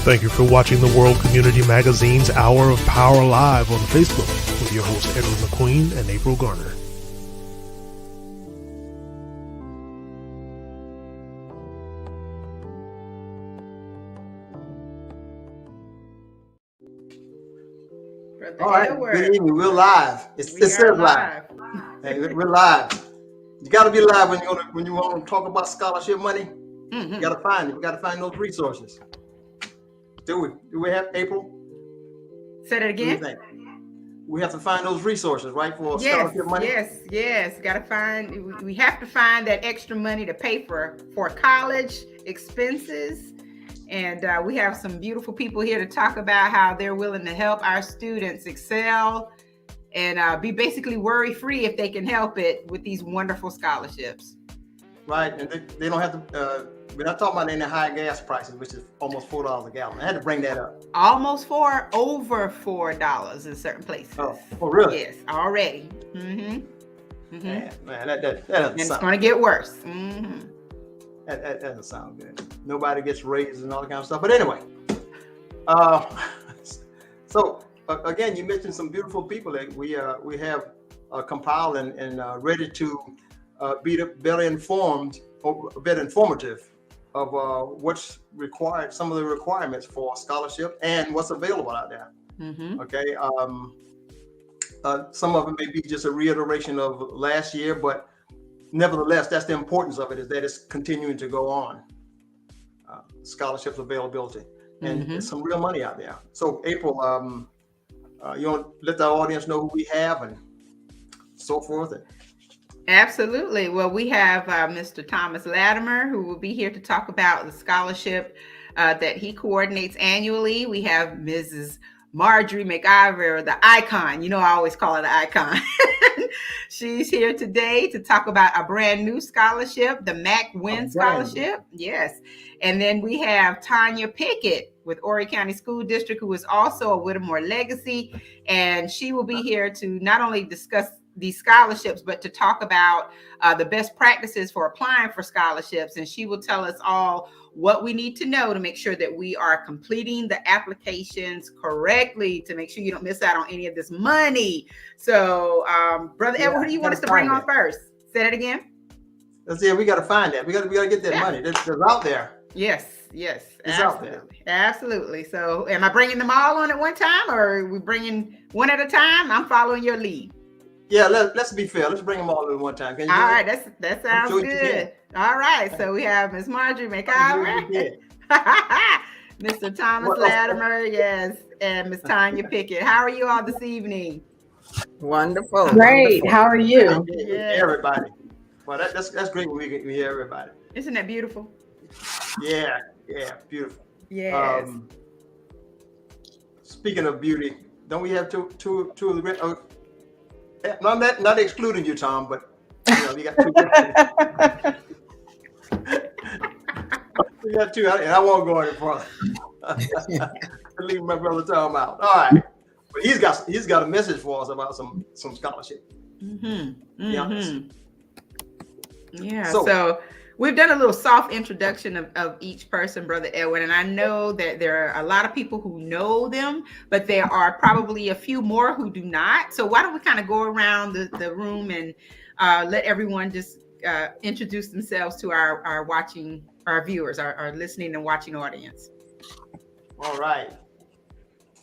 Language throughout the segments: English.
Thank you for watching the World Community Magazine's Hour of Power Live on Facebook with your hosts Edward McQueen and April Garner. All right, good evening. We're live. It says live. Hey, we're live. You got to be live when you want to talk about scholarship money. You got to find it. We got to find those resources. Do we have April? Say that again. What do you think? We have to find those resources, right, for scholarship money. Yes. Got to find. We have to find that extra money to pay for college expenses. And we have some beautiful people here to talk about how they're willing to help our students excel and be basically worry-free if they can help it with these wonderful scholarships. Right, and they don't have to, we're not talking about any high gas prices, which is almost $4 a gallon. I had to bring that up. Over $4 in certain places. Oh really? Yes, already. Man, that doesn't and sound. It's going to get worse. That doesn't sound good. Nobody gets raises and all that kind of stuff. But anyway, so again, you mentioned some beautiful people that we have compiled and ready to be better informed or a bit informative of what's required, some of the requirements for scholarship and what's available out there. Okay, some of it may be just a reiteration of last year, but nevertheless, that's the importance of it, is that it's continuing to go on. Scholarships availability, and there's some real money out there. So April, you want to let the audience know who we have and so forth? Absolutely. Well, we have Mr. Thomas Latimer, who will be here to talk about the scholarship that he coordinates annually. We have Mrs. Marjorie McIver, the icon. You know, I always call her the icon. She's here today to talk about a brand new scholarship, the Mac Win Scholarship. Yes. And then we have Tonya Pickett with Horry County School District, who is also a Whittemore legacy. And she will be here to not only discuss these scholarships, but to talk about the best practices for applying for scholarships. And she will tell us all what we need to know to make sure that we are completing the applications correctly, to make sure you don't miss out on any of this money. So, Brother Edward, who do you want us to bring on first? Say that again. We got to find that. We got to get that money. That's out there. Yes, it's absolutely. Out there. Absolutely. So, am I bringing them all on at one time, or are we bringing one at a time? I'm following your lead. Yeah, let's be fair. Let's bring them all at one time. Can you all right, that sounds good. All right, so we have Ms. Marjorie McIver, Mr. Thomas Latimer, yes, and Ms. Tonya Pickett. How are you all this evening? Wonderful. Great. How are you? Everybody. Well, that's great when we hear everybody. Isn't that beautiful? Yeah, beautiful. Yes. Speaking of beauty, don't we have two of the great? No, I'm not excluding you, Tom, but you got two. We got two, and I won't go any further. Leave my brother Tom out. All right, but he's got a message for us about some scholarship. Yeah. So we've done a little soft introduction of each person, Brother Edwin, and I know that there are a lot of people who know them, but there are probably a few more who do not. So why don't we kind of go around the room and let everyone just introduce themselves to our viewers, our listening and watching audience. All right.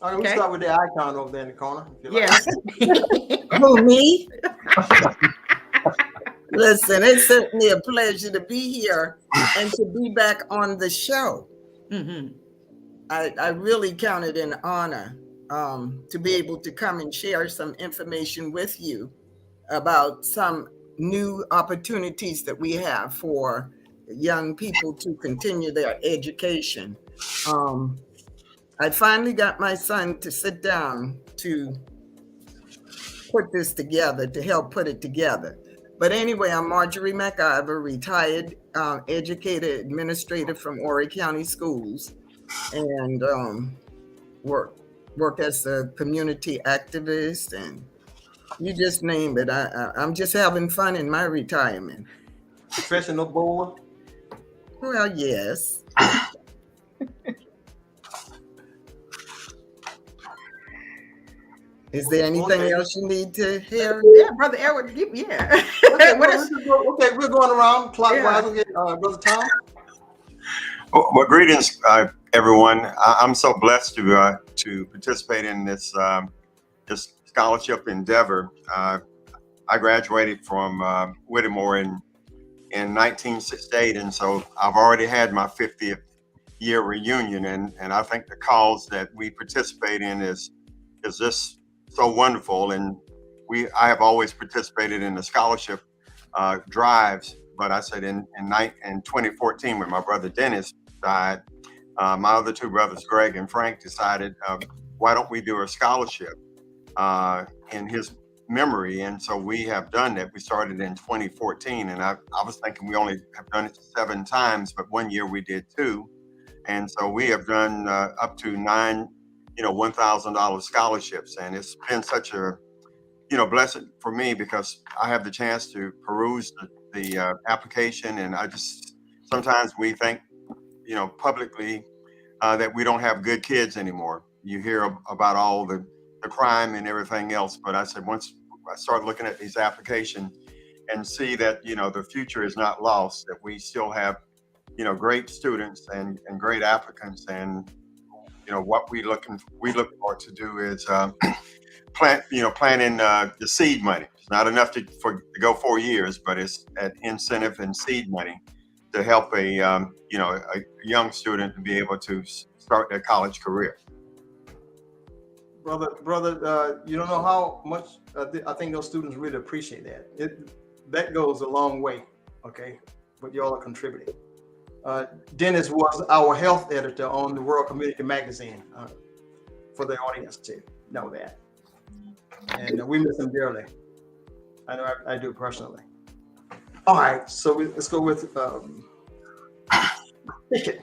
All right, we'll start with the icon over there in the corner. Yes. Who, me? Listen, it's certainly a pleasure to be here and to be back on the show. I really count it an honor to be able to come and share some information with you about some new opportunities that we have for young people to continue their education. I finally got my son to sit down to put this together, to help put it together. But anyway, I'm Marjorie McIver, retired educator, administrator from Horry County Schools, and work as a community activist, and you just name it. I'm just having fun in my retirement. Professional bowler? Well, yes. Is there anything Okay. else you need to hear? Yeah, Brother Edward, yeah. Okay, What is- we're going around clockwise. Yeah. Okay, Brother Tom. Well, greetings, everyone. I'm so blessed to participate in this this scholarship endeavor. I graduated from Whittemore in 1968, and so I've already had my 50th year reunion, and I think the cause that we participate in is just so wonderful. And I have always participated in the scholarship drives, but I said in 2014 when my brother Dennis died, my other two brothers, Greg and Frank, decided, why don't we do a scholarship in his memory? And so we have done that. We started in 2014, and I was thinking we only have done it 7 times, but one year we did 2. And so we have done up to 9, $1,000 scholarships. And it's been such a, blessing for me because I have the chance to peruse the application. And sometimes we think, publicly that we don't have good kids anymore. You hear about all the crime and everything else. But I said, once I start looking at these applications and see that, the future is not lost, that we still have, great students and great applicants. And, what we look for to do is planting the seed money. It's not enough to go 4 years, but it's an incentive and seed money to help a young student to be able to start their college career. Brother, you don't know how much I think those students really appreciate that. That goes a long way, okay, what y'all are contributing. Dennis was our health editor on the World Community Magazine, for the audience to know that. And we miss him dearly. I know I do personally. All right, so let's go with Pickett.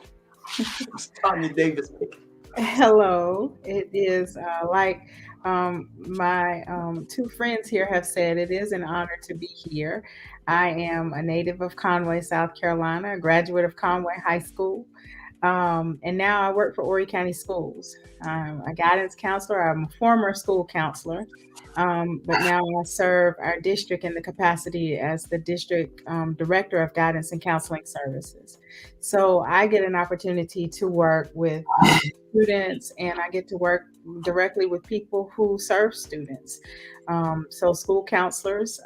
Tonya Davis Pickett. Hello. It is like my 2 friends here have said, it is an honor to be here. I am a native of Conway, South Carolina, a graduate of Conway High School. And now I work for Horry County Schools. I'm a guidance counselor. I'm a former school counselor, but now I serve our district in the capacity as the district director of guidance and counseling services. So I get an opportunity to work with students, and I get to work directly with people who serve students. So school counselors,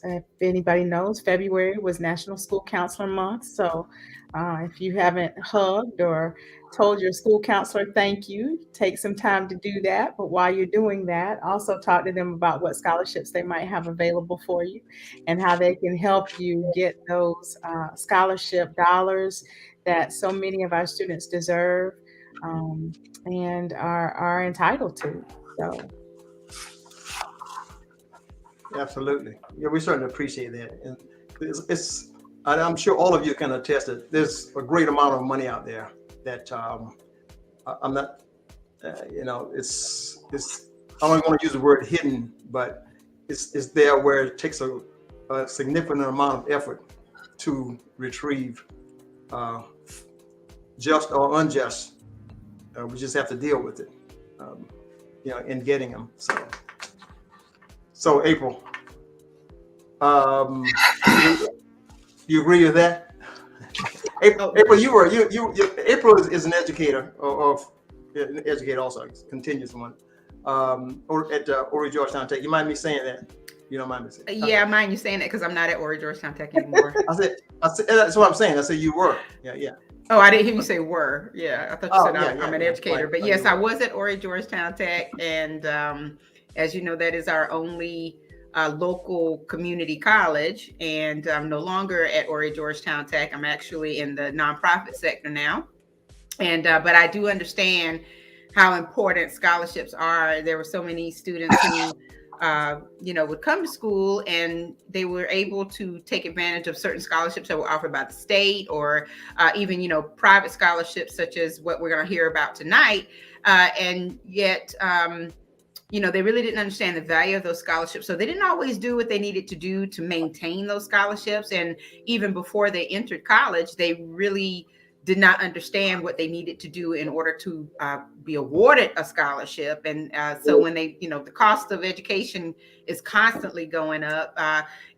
if anybody knows, February was National School Counselor Month. So if you haven't hugged or told your school counselor thank you, take some time to do that. But while you're doing that, also talk to them about what scholarships they might have available for you and how they can help you get those scholarship dollars that so many of our students deserve and are entitled to. So. Absolutely. Yeah, we certainly appreciate that. And I'm sure all of you can attest that there's a great amount of money out there that I'm not, it's I don't want to use the word hidden, but it's there where it takes a significant amount of effort to retrieve, just or unjust. We just have to deal with it, in getting them. So April, you agree with that? April, April is an educator, or an educator also, continues one, or at Horry Georgetown Tech. You mind me saying that? You don't mind me saying that? Yeah, I mind you saying that because I'm not at Horry Georgetown Tech anymore. I said that's what I'm saying. I said you were. Yeah. Oh, I didn't hear you say were. Yeah, I thought you said I'm an educator. Right, but yes, I was at Horry Georgetown Tech, and as you know, that is our only local community college, and I'm no longer at Horry Georgetown Tech. I'm actually in the nonprofit sector now, and but I do understand how important scholarships are. There were so many students who would come to school and they were able to take advantage of certain scholarships that were offered by the state, or even private scholarships such as what we're going to hear about tonight, and yet they really didn't understand the value of those scholarships. So they didn't always do what they needed to do to maintain those scholarships. And even before they entered college, they really did not understand what they needed to do in order to be awarded a scholarship. And so when they, the cost of education is constantly going up.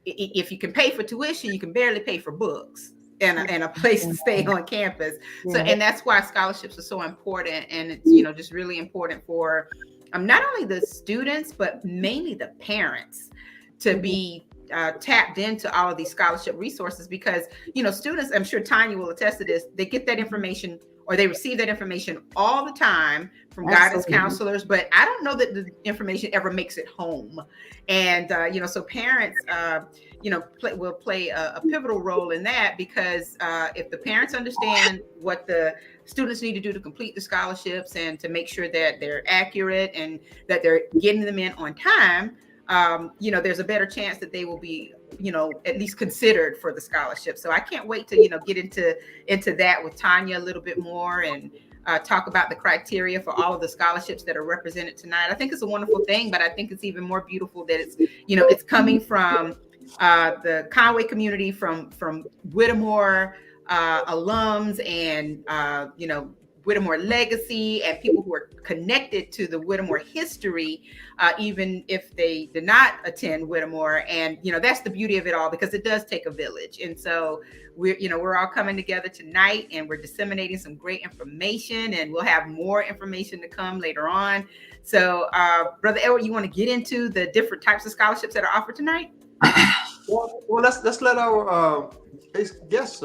If you can pay for tuition, you can barely pay for books and a place to stay on campus. So, and that's why scholarships are so important. And it's, just really important for not only the students, but mainly the parents to be tapped into all of these scholarship resources, because students, I'm sure Tonya will attest to this, they get that information or they receive that information all the time from guidance counselors, but I don't know that the information ever makes it home. And so parents will play a pivotal role in that, because if the parents understand what the students need to do to complete the scholarships and to make sure that they're accurate and that they're getting them in on time, there's a better chance that they will be, at least considered for the scholarship. So I can't wait to, get into that with Tonya a little bit more and talk about the criteria for all of the scholarships that are represented tonight. I think it's a wonderful thing, but I think it's even more beautiful that it's, it's coming from the Conway community, from Whittemore alums and, Whittemore legacy, and people who are connected to the Whittemore history, even if they did not attend Whittemore. And, that's the beauty of it all, because it does take a village. And so we're all coming together tonight and we're disseminating some great information, and we'll have more information to come later on. So, Brother Edward, you want to get into the different types of scholarships that are offered tonight? Well, let's let our guests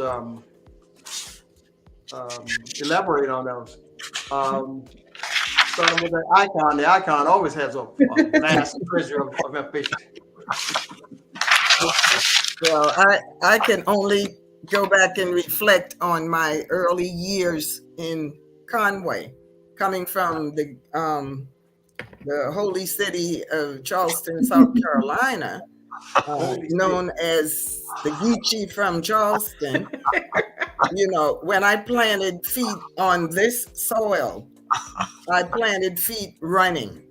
elaborate on those. Starting with the icon. The icon always has a vast treasure of information. Well, I can only go back and reflect on my early years in Conway, coming from the holy city of Charleston, South Carolina, known as the Geechee from Charleston. When I planted feet on this soil, I planted feet running.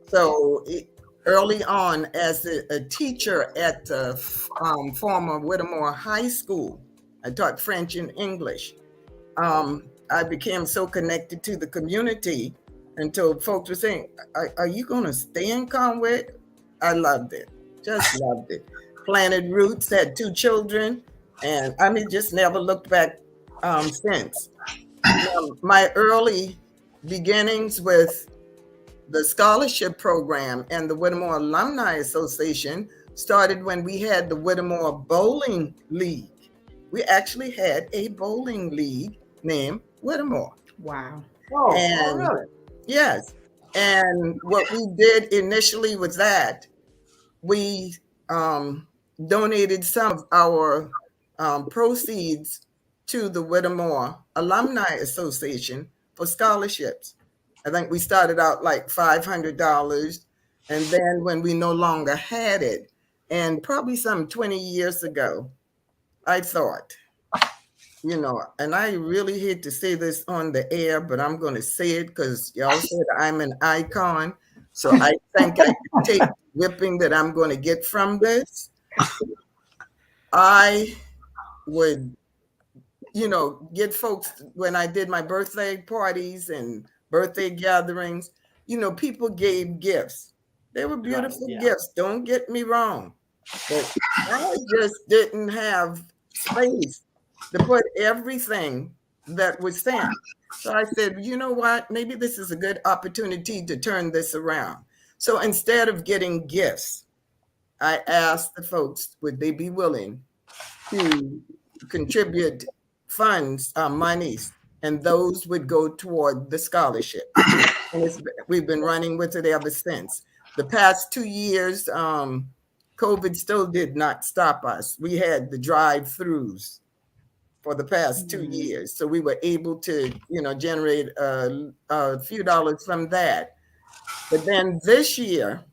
So early on, as a teacher at the former Whittemore High School, I taught French and English. I became so connected to the community until folks were saying, are you going to stay in Conway? I loved it. Just loved it. Planted roots, had 2 children, and just never looked back since. My early beginnings with the scholarship program and the Whittemore Alumni Association started when we had the Whittemore Bowling League. We actually had a bowling league named Whittemore. Wow. Oh, really? Yes. And what we did initially was that we donated some of our proceeds to the Whittemore Alumni Association for scholarships. I think we started out like $500, and then when we no longer had it, and probably some 20 years ago, I thought, and I really hate to say this on the air, but I'm going to say it because y'all said I'm an icon. So I think I can take whipping that I'm going to get from this. I would, get folks, when I did my birthday parties and birthday gatherings, people gave gifts. They were beautiful gifts. Don't get me wrong. But I just didn't have space to put everything that was sent. So I said, you know what? Maybe this is a good opportunity to turn this around. So instead of getting gifts, I asked the folks, would they be willing to contribute funds, monies, and those would go toward the scholarship. And we've been running with it ever since. The past 2 years, COVID still did not stop us. We had the drive-throughs for the past 2 years. So we were able to, generate a few dollars from that. But then this year,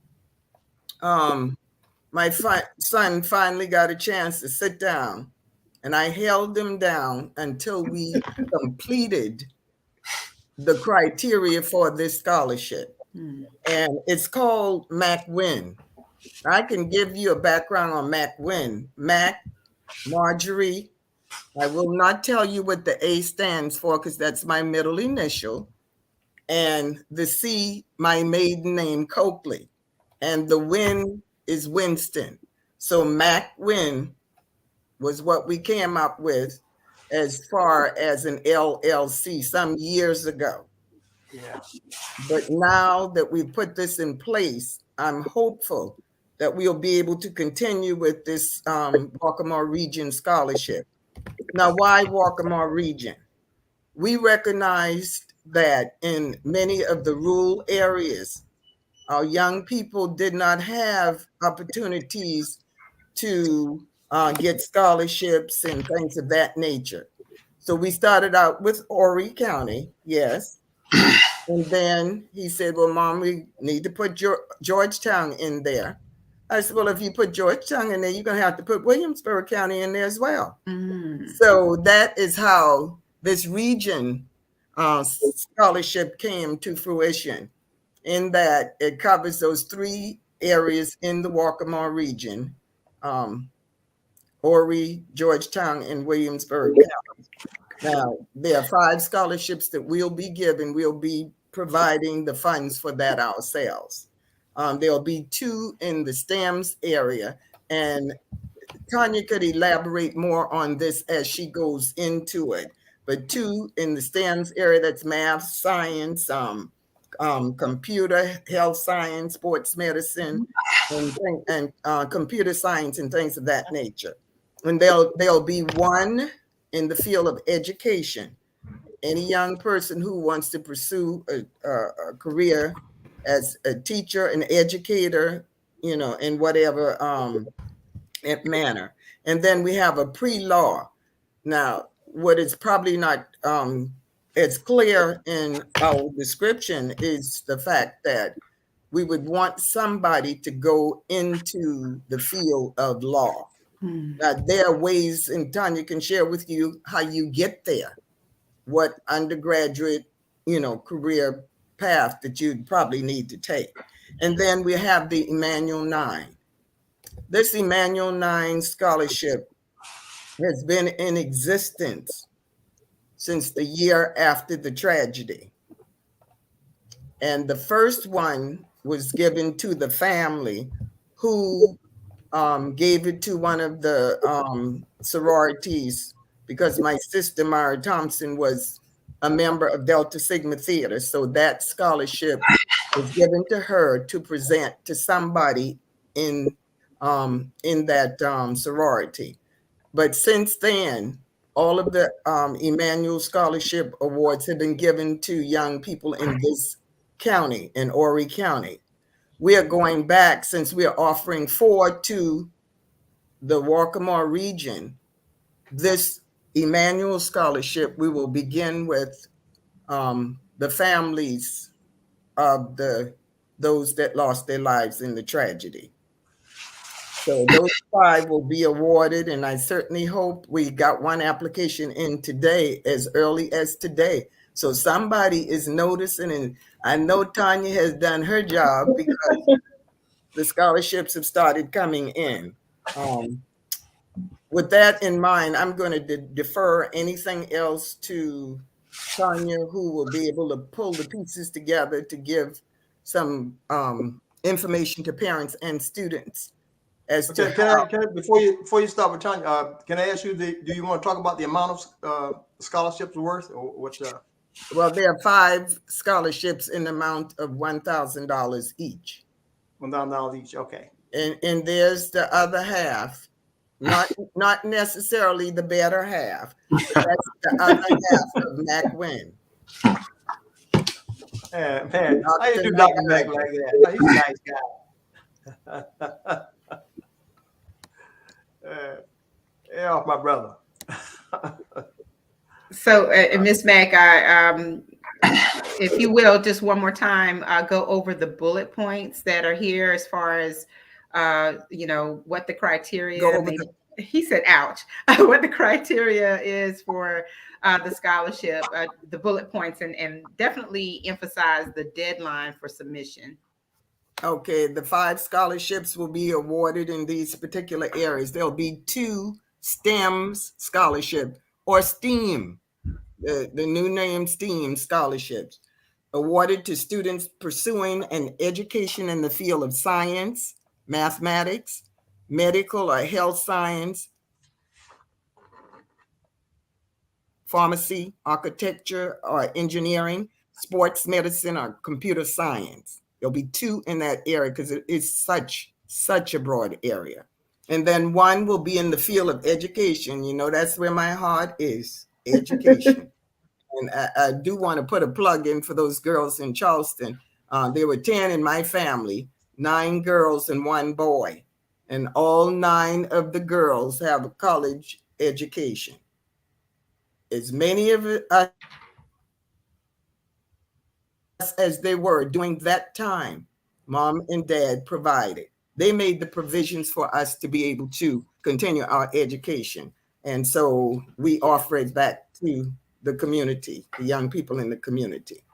my son finally got a chance to sit down, and I held him down until we completed the criteria for this scholarship. And it's called MacWin. I can give you a background on MacWin. Mac, Marjorie, I will not tell you what the A stands for because that's my middle initial. And the C, my maiden name, Coakley. And the Win is Winston. So Mac Win was what we came up with as far as an LLC some years ago. Yeah. But now that we put this in place, I'm hopeful that we'll be able to continue with this Waccamaw Region Scholarship. Now, why Waccamaw Region? We recognized that in many of the rural areas, our young people did not have opportunities to get scholarships and things of that nature. So we started out with Horry County, yes. And then he said, well, Mom, we need to put Georgetown in there. I said, well, if you put Georgetown in there, you're going to have to put Williamsburg County in there as well. So that is how this region scholarship came to fruition, in that it covers those 3 areas in the Waccamaw region, Horry, Georgetown, and Williamsburg County. Now, there are 5 scholarships that we'll be giving. We'll be providing the funds for that ourselves. There'll be 2 in the STEMS area, and Tonya could elaborate more on this as she goes into it. But 2 in the STEMS area, that's math, science, computer, health science, sports medicine, and computer science and things of that nature. And there'll be 1 in the field of education. Any young person who wants to pursue a career as a teacher, an educator, in whatever manner. And then we have a pre-law. Now, what is probably not as clear in our description is the fact that we would want somebody to go into the field of law. Now, there are ways, and Tonya can share with you how you get there, what undergraduate, career path that you'd probably need to take. And then we have the Emmanuel Nine. This Emmanuel Nine scholarship has been in existence since the year after the tragedy. And the first one was given to the family who gave it to one of the sororities, because my sister, Mara Thompson, was a member of Delta Sigma Theater. So that scholarship was given to her to present to somebody in that sorority. But since then, all of the Emmanuel Scholarship Awards have been given to young people in this county, in Horry County. We are going back, since we are offering 4 to the Waccamaw region. This Emmanuel Scholarship, we will begin with the families of those that lost their lives in the tragedy. So those 5 will be awarded, and I certainly hope we got 1 application in today, as early as today. So somebody is noticing, and I know Tonya has done her job because the scholarships have started coming in. With that in mind, I'm going to defer anything else to Tonya, who will be able to pull the pieces together to give some information to parents and students. As Okay, can I, before you start with Tonya, can I ask you, do you want to talk about the amount of scholarships worth, or what's the? Well, there are 5 scholarships in the amount of $1,000 each. $1,000 each. Okay. And there's the other half, not necessarily the better half. That's the other half of Mac Win. Man, I didn't do Dr. Mac like that. He's a nice guy. Yeah, off my brother. So, Ms. Mack, if you will, just one more time, go over the bullet points that are here as far as, what the criteria. He said, "Ouch!" What the criteria is for the scholarship, the bullet points, and definitely emphasize the deadline for submission. Okay, the 5 scholarships will be awarded in these particular areas. There'll be 2 STEMS scholarship, or STEAM, the new name STEAM scholarships, awarded to students pursuing an education in the field of science, mathematics, medical or health science, pharmacy, architecture or engineering, sports medicine, or computer science. There'll be 2 in that area because it is such a broad area. And then 1 will be in the field of education. You know, that's where my heart is, education. And I do want to put a plug in for those girls in Charleston. There were 10 in my family, 9 girls and 1 boy. And all 9 of the girls have a college education. As many of us as they were during that time, mom and dad provided. They made the provisions for us to be able to continue our education. And so we offer it back to the community, the young people in the community.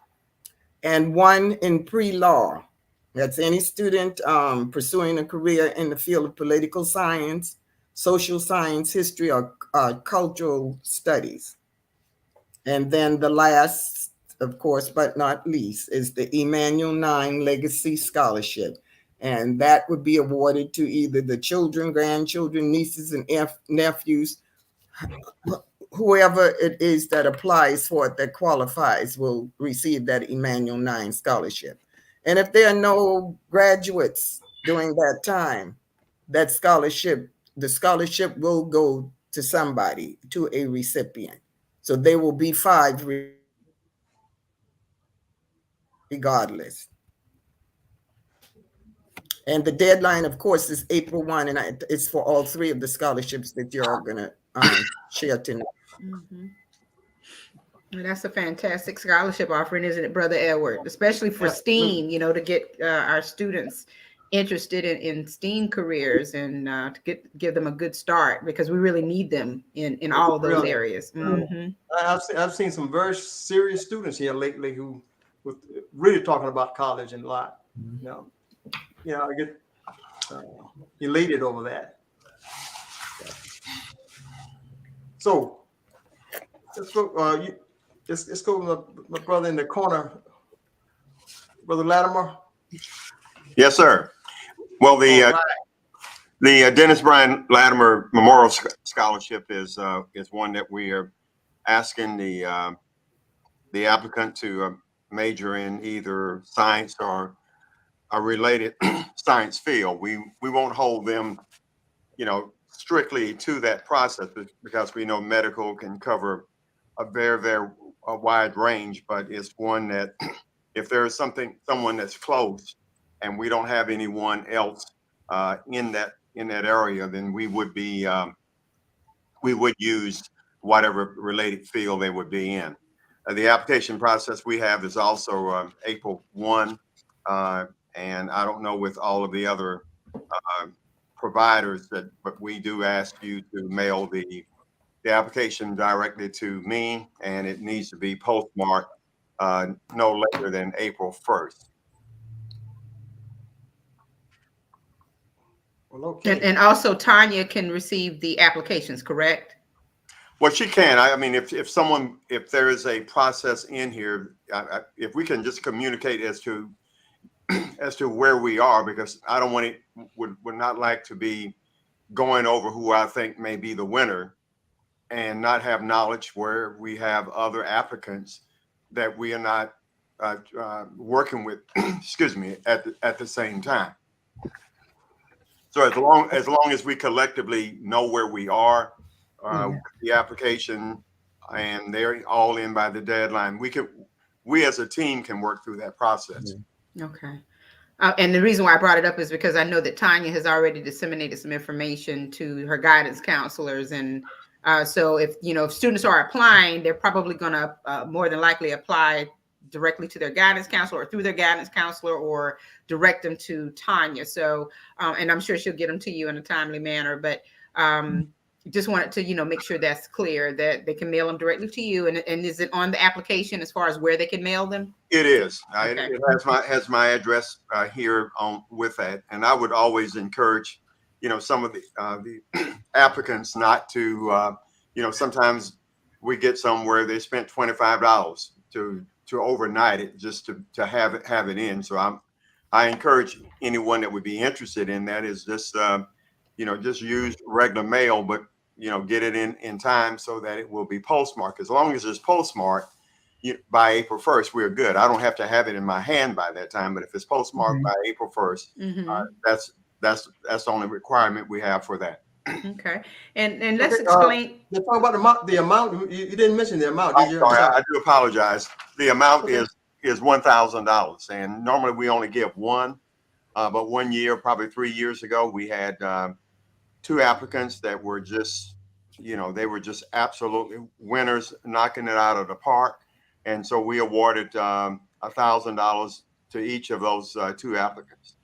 And 1 in pre-law. That's any student pursuing a career in the field of political science, social science, history, or cultural studies. And then the last, of course, but not least, is the Emmanuel Nine Legacy Scholarship. And that would be awarded to either the children, grandchildren, nieces, and nephews. Whoever it is that applies for it, that qualifies, will receive that Emmanuel Nine Scholarship. And if there are no graduates during that time, that scholarship, the scholarship will go to somebody, to a recipient. So there will be 5 regardless. And the deadline, of course, is April 1, and it's for all 3 of the scholarships that you're all going to share tonight. Mm-hmm. That's a fantastic scholarship offering, isn't it, Brother Edward? Especially for STEAM, you know, to get our students interested in STEAM careers and to give them a good start, because we really need them in all of those areas. Mm-hmm. I've seen some very serious students here lately who were really talking about college and a lot. I get elated over that. So let's go. Let's go with my brother in the corner, Brother Latimer. Yes, sir. Well, the Dennis Bryan Latimer Memorial Scholarship is one that we are asking the applicant to major in either science or a related science field. We won't hold them, strictly to that process, because we know medical can cover a very, very wide range, but it's one that if there is someone that's close and we don't have anyone else in that area, then we would use whatever related field they would be in. The application process we have is also April 1, and I don't know with all of the other providers but we do ask you to mail the application directly to me, and it needs to be postmarked no later than April 1st. Well, okay. And also Tonya can receive the applications, correct? Well, she can. I mean, if there is a process in here, if we can just communicate as to where we are, because I don't want would not like to be going over who I think may be the winner and not have knowledge where we have other applicants that we are not working with, excuse me, at the same time. So as long as we collectively know where we are, the application, and they're all in by the deadline, we as a team can work through that process. Okay. And the reason why I brought it up is because I know that Tonya has already disseminated some information to her guidance counselors. And so if students are applying, they're probably going to more than likely apply directly to their guidance counselor or through their guidance counselor, or direct them to Tonya. So, and I'm sure she'll get them to you in a timely manner, but just wanted to, make sure that's clear, that they can mail them directly to you. And is it on the application as far as where they can mail them? It is. Okay. It has my address here with that. And I would always encourage, some of the applicants not to, sometimes we get somewhere they spent $25 to overnight it just to have it in. So I encourage anyone that would be interested in that is just, just use regular mail, but, get it in time so that it will be postmarked. As long as it's postmarked by April 1st, we're good. I don't have to have it in my hand by that time, but if it's postmarked by April 1st, that's the only requirement we have for that. Okay. And let's explain. Let's talk about the amount. You didn't mention the amount, did you? Sorry, I do apologize. The amount is $1,000, and normally we only give one. But one year, probably 3 years ago, we had 2 applicants that were just, they were just absolutely winners, knocking it out of the park. And so we awarded $1,000 to each of those 2 applicants.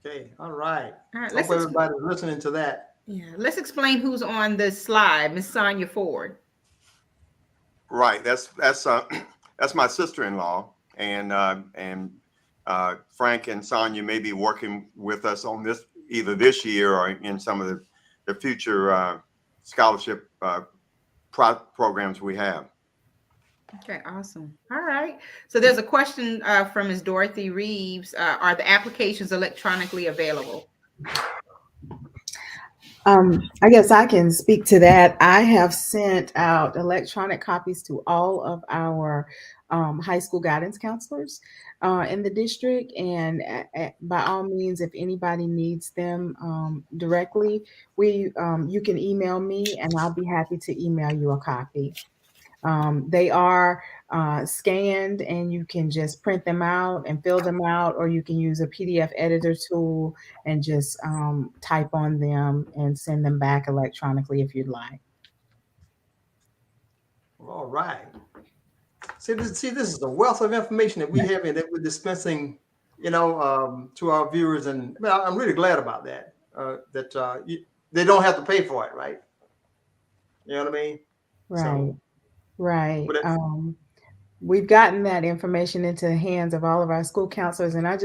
Okay, all right. All right, Hope everybody's listening to that. Yeah, let's explain who's on the slide. Miss Sonia Ford. Right, that's my sister-in-law, and Frank and Sonia may be working with us on this either this year or in some of the future scholarship programs we have. Okay, awesome. All right. So there's a question from Ms. Dorothy Reeves. Are the applications electronically available? I guess I can speak to that. I have sent out electronic copies to all of our high school guidance counselors in the district. And by all means, if anybody needs them directly, you can email me and I'll be happy to email you a copy. They are scanned and you can just print them out and fill them out, or you can use a PDF editor tool and just type on them and send them back electronically if you'd like. All right. See, this is a wealth of information that we have and that we're dispensing, to our viewers. And I'm really glad about that, they don't have to pay for it, right? You know what I mean? Right. So, right. We've gotten that information into the hands of all of our school counselors. And I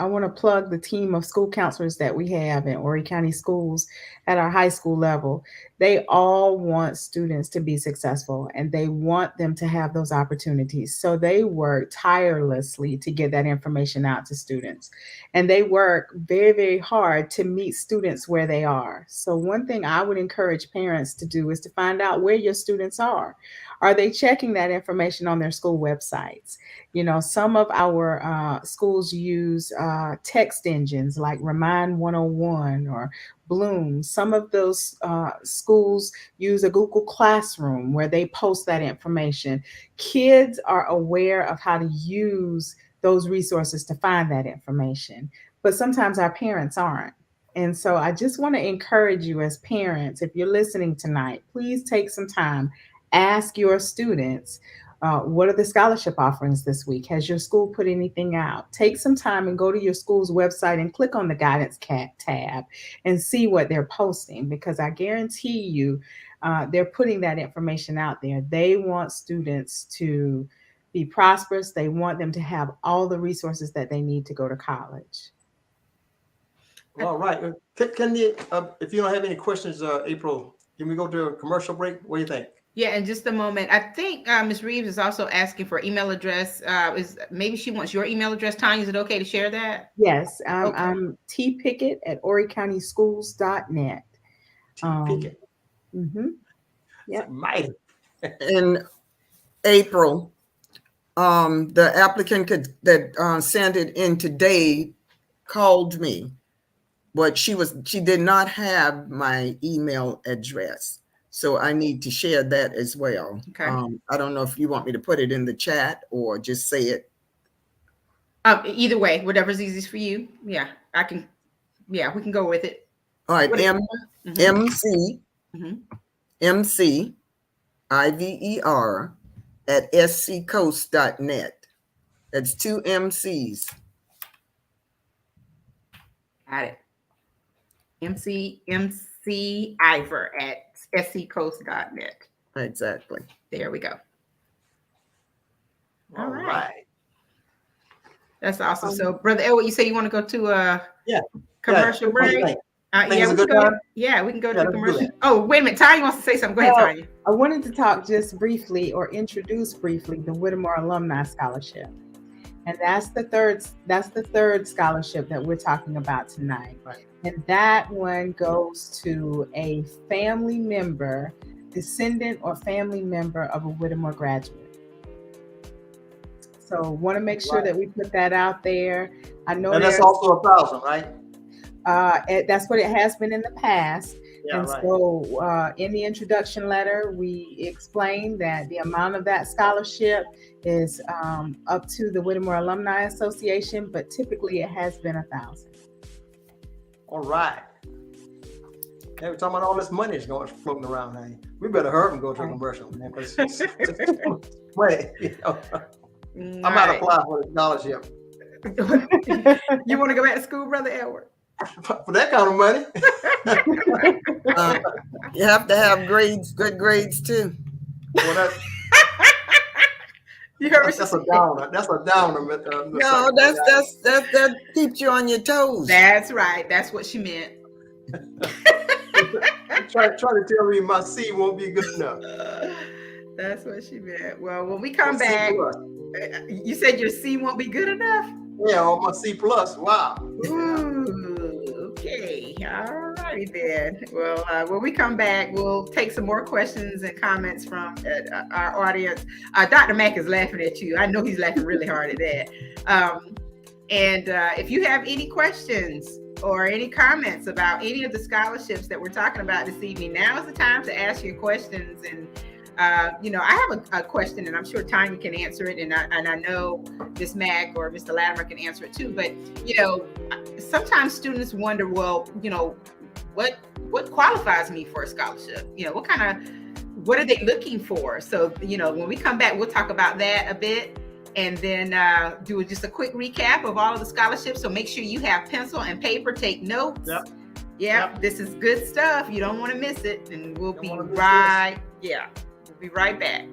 want to plug the team of school counselors that we have in Horry County Schools at our high school level. They all want students to be successful and they want them to have those opportunities. So they work tirelessly to get that information out to students. And they work very, very hard to meet students where they are. So one thing I would encourage parents to do is to find out where your students are. Are they checking that information on their school websites? Some of our schools use text engines like Remind 101 or Bloom. Some of those schools use a Google Classroom where they post that information. Kids are aware of how to use those resources to find that information, but sometimes our parents aren't. And so I just want to encourage you as parents, if you're listening tonight, please take some time. Ask your students, what are the scholarship offerings this week? Has your school put anything out? Take some time and go to your school's website and click on the guidance tab and see what they're posting, because I guarantee you they're putting that information out there. They want students to be prosperous. They want them to have all the resources that they need to go to college. All right. Can you, if you don't have any questions, April, can we go to a commercial break? What do you think? Yeah, in just a moment. I think Ms. Reeves is also asking for email address. Maybe she wants your email address. Tonya, is it okay to share that? Yes, I'm tpickett@horrycountyschools.net. Pickett. Yep. Mighty. In April, the applicant that sent it in today called me, but she did not have my email address. So I need to share that as well. Okay. I don't know if you want me to put it in the chat or just say it. Either way, whatever's easiest for you. Yeah, I can. Yeah, we can go with it. All right. MC@sccoast.net. That's 2 MCs. Got it. MC.Iver at sccoast.net. Exactly. There we go. All right. That's awesome. So, Brother Elwood, you say you want to go to a commercial break? All Think Yeah, it's a we can good go. time? Yeah, we can go Yeah, to let's do commercial. that. Oh, wait a minute. Tanya wants to say something. Go ahead, Well, Tanya. I wanted to talk just briefly or introduce briefly the Whittemore Alumni Scholarship. And that's the third scholarship that we're talking about tonight. Right. And that one goes to a family member, descendant or family member of a Whittemore graduate. So want to make sure that we put that out there. I know And that's there's also 1,000, right? that's what it has been in the past. Yeah, And right. so in the introduction letter, we explained that the amount of that scholarship is up to the Whittemore Alumni Association, but typically it has been 1,000. All right. Hey, we're talking about all this money is going floating around. Hey, we better hurry and go to a commercial, man. 'Cause wait, you know, I might apply for a scholarship You want to go back to school, Brother Edward? for that kind of money. You have to have grades, good grades too. Well, You heard that's a downer. That's a downer. No, that keeps you on your toes. That's right. That's what she meant. Try to tell me my C won't be good enough. That's what she meant. Well, when we come C back, plus. you said your C won't be good enough? Yeah, on my C plus. Wow. Ooh, okay. All righty then. Well, when we come back, we'll take some more questions and comments from our audience. Dr. Mack is laughing at you. I know he's laughing really hard at that. And if you have any questions or any comments about any of the scholarships that we're talking about this evening, now is the time to ask your questions. And I have a question, and I'm sure Tanya can answer it, and I know Ms. Mack or Mr. Latimer can answer it too. But sometimes students wonder, well, what qualifies me for a scholarship? What are they looking for? So when we come back, we'll talk about that a bit, and then do just a quick recap of all of the scholarships. So make sure you have pencil and paper, take notes. Yep. This is good stuff. You don't want to miss it, and we'll be right back.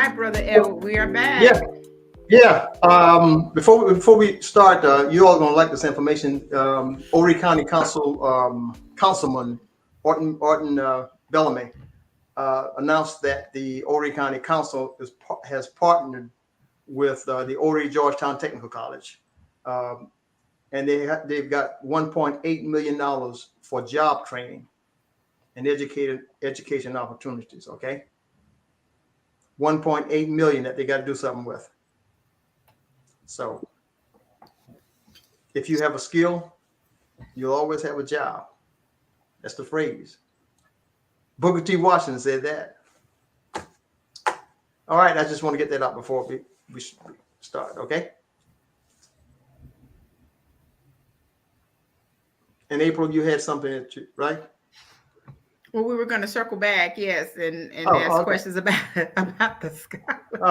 right, Brother Edward, we are back. Yeah. Before we start, you all gonna like this information. Horry County Councilman Orton Bellamy announced that the Horry County Council has partnered with the Horry Georgetown Technical College, and they've got $1.8 million for job training and education opportunities. Okay, 1.8 million that they got to do something with. So if you have a skill, you'll always have a job. That's the phrase. Booker T. Washington said that. All right, I just want to get that out before we start, okay? In April, you had something right? Well, we were going to circle back, yes, and Oh, ask okay. questions about the scholarship.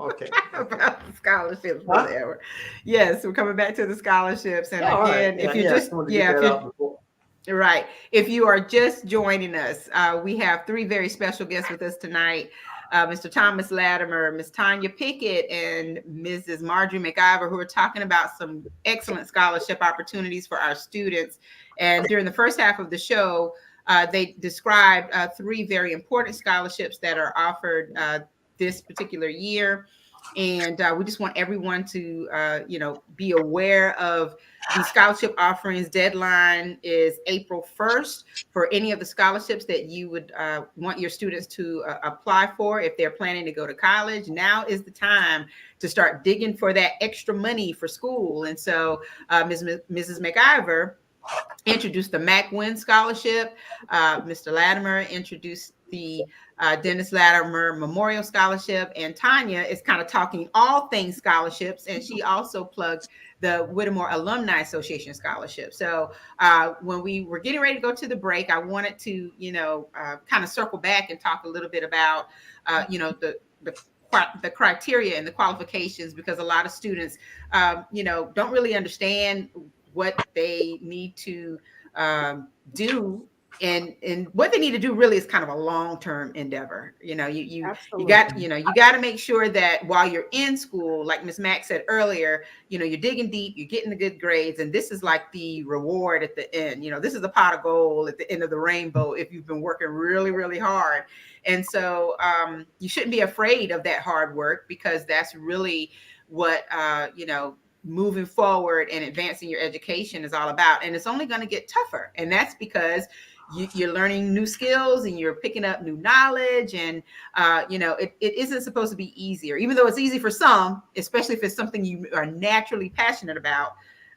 Okay. About the scholarships, Brother Edward. Yes, we're coming back to the scholarships, and All again, right. if you just right, if you are just joining us, we have three very special guests with us tonight. Mr. Thomas Latimer, Ms. Tonya Pickett, and Mrs. Marjorie McIver, who are talking about some excellent scholarship opportunities for our students. And during the first half of the show, they described three very important scholarships that are offered this particular year. And we just want everyone to, be aware of the scholarship offerings. Deadline is April 1st for any of the scholarships that you would want your students to apply for if they're planning to go to college. Now is the time to start digging for that extra money for school. And so Mrs. McIver introduced the MacWin Scholarship. Mr. Latimer introduced the Dennis Latimer Memorial Scholarship, and Tonya is kind of talking all things scholarships, and she also plugged the Whittemore Alumni Association Scholarship. So when we were getting ready to go to the break, I wanted to, kind of circle back and talk a little bit about, the criteria and the qualifications, because a lot of students, don't really understand what they need to do. And what they need to do really is kind of a long-term endeavor. You got to make sure that while you're in school, like Ms. Mack said earlier, you're digging deep, you're getting the good grades, and this is like the reward at the end. This is the pot of gold at the end of the rainbow if you've been working really, really hard. And so you shouldn't be afraid of that hard work, because that's really what moving forward and advancing your education is all about. And it's only going to get tougher. And that's because you're learning new skills and you're picking up new knowledge. And, it isn't supposed to be easier, even though it's easy for some, especially if it's something you are naturally passionate about.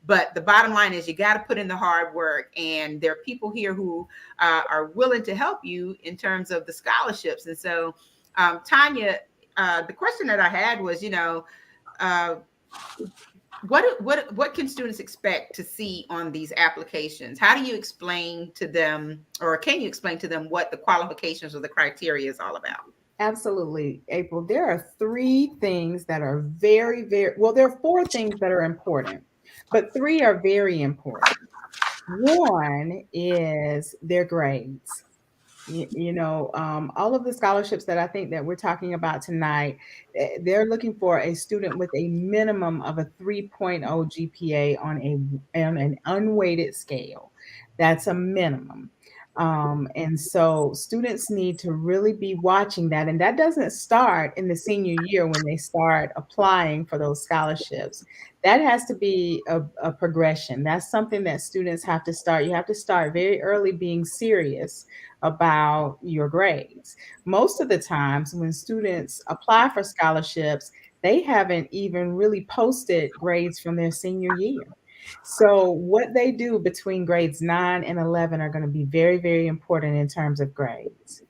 But the bottom line is you got to put in the hard work. And there are people here who are willing to help you in terms of the scholarships. And so, Tonya, the question that I had was, what can students expect to see on these applications? How do you explain to them, or can you explain to them, what the qualifications or the criteria is all about? Absolutely, April. There are three things that are very, very, well, there are four things that are important, but three are very important. One is their grades. All of the scholarships that I think that we're talking about tonight, they're looking for a student with a minimum of a 3.0 GPA on an unweighted scale. That's a minimum. And so students need to really be watching that. And that doesn't start in the senior year when they start applying for those scholarships. That has to be a progression. That's something that students have to start. You have to start very early being serious about your grades. Most of the times when students apply for scholarships, they haven't even really posted grades from their senior year. So what they do between grades 9 and 11 are going to be very, very important in terms of grades.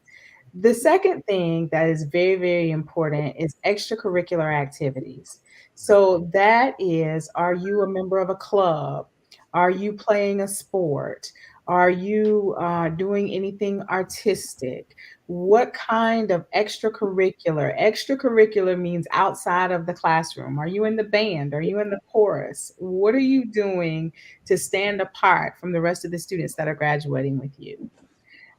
The second thing that is very, very important is extracurricular activities. So that is, are you a member of a club? Are you playing a sport? Are you doing anything artistic? What kind of extracurricular? Extracurricular means outside of the classroom. Are you in the band? Are you in the chorus? What are you doing to stand apart from the rest of the students that are graduating with you?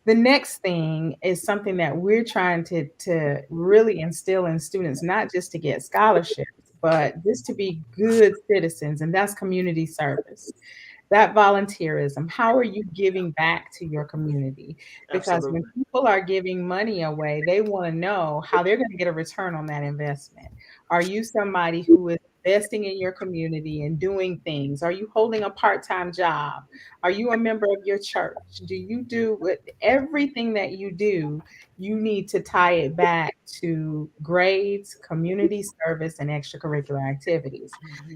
The next thing is something that we're trying to really instill in students, not just to get scholarships, but just to be good citizens, and that's community service. That volunteerism. How are you giving back to your community? Because when Absolutely. people are giving money away, they want to know how they're going to get a return on that investment. Are you somebody who is investing in your community and doing things? Are you holding a part-time job? Are you a member of your church? Do you do what everything that you do, you need to tie it back to grades, community service, and extracurricular activities.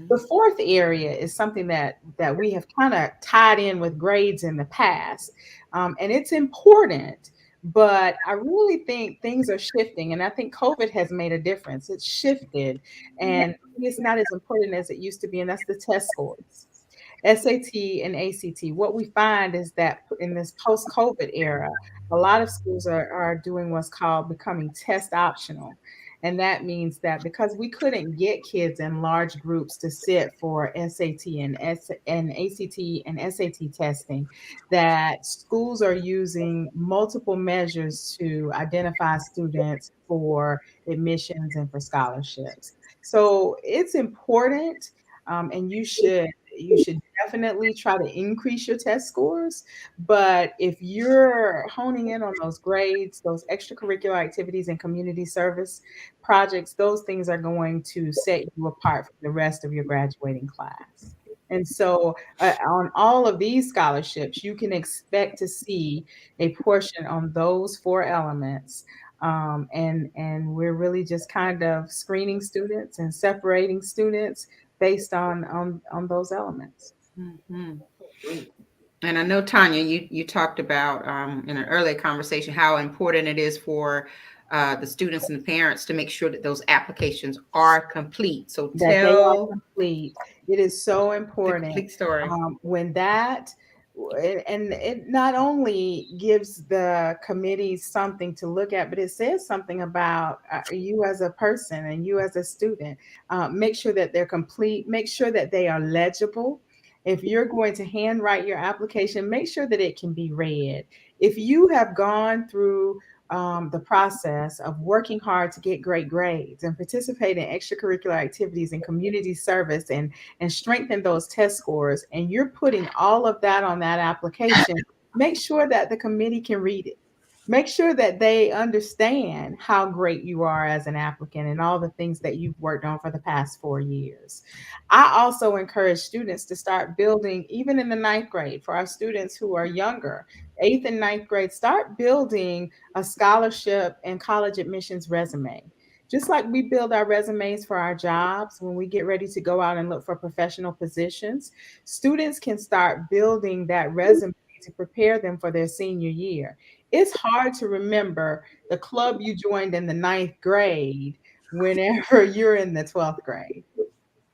The fourth area is something that we have kind of tied in with grades in the past, and it's important. But I really think things are shifting, and I think COVID has made a difference. It's shifted, and it's not as important as it used to be, and that's the test scores. SAT and ACT. What we find is that in this post-COVID era, a lot of schools are doing what's called becoming test optional. And that means that because we couldn't get kids in large groups to sit for SAT and ACT and SAT testing, that schools are using multiple measures to identify students for admissions and for scholarships. So it's important, and you should definitely try to increase your test scores. But if you're honing in on those grades, those extracurricular activities and community service projects, those things are going to set you apart from the rest of your graduating class. And so, on all of these scholarships, you can expect to see a portion on those four elements. And we're really just kind of screening students and separating students based on those elements. Mhm. And I know, Tonya, you talked about in an earlier conversation how important it is for the students and the parents to make sure that those applications are complete. So That they are tell complete. It is so the important. complete story. When that, and it not only gives the committee something to look at, but it says something about you as a person and you as a student. Make sure that they're complete, make sure that they are legible. If you're going to handwrite your application, make sure that it can be read. If you have gone through the process of working hard to get great grades and participate in extracurricular activities and community service and strengthen those test scores, and you're putting all of that on that application, make sure that the committee can read it. Make sure that they understand how great you are as an applicant and all the things that you've worked on for the past 4 years. I also encourage students to start building, even in the ninth grade, for our students who are younger, eighth and ninth grade, start building a scholarship and college admissions resume. Just like we build our resumes for our jobs when we get ready to go out and look for professional positions, students can start building that resume to prepare them for their senior year. It's hard to remember the club you joined in the ninth grade whenever you're in the 12th grade.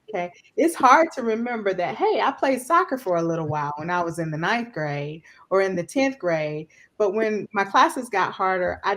Okay. It's hard to remember that, hey, I played soccer for a little while when I was in the ninth grade or in the 10th grade. But when my classes got harder, I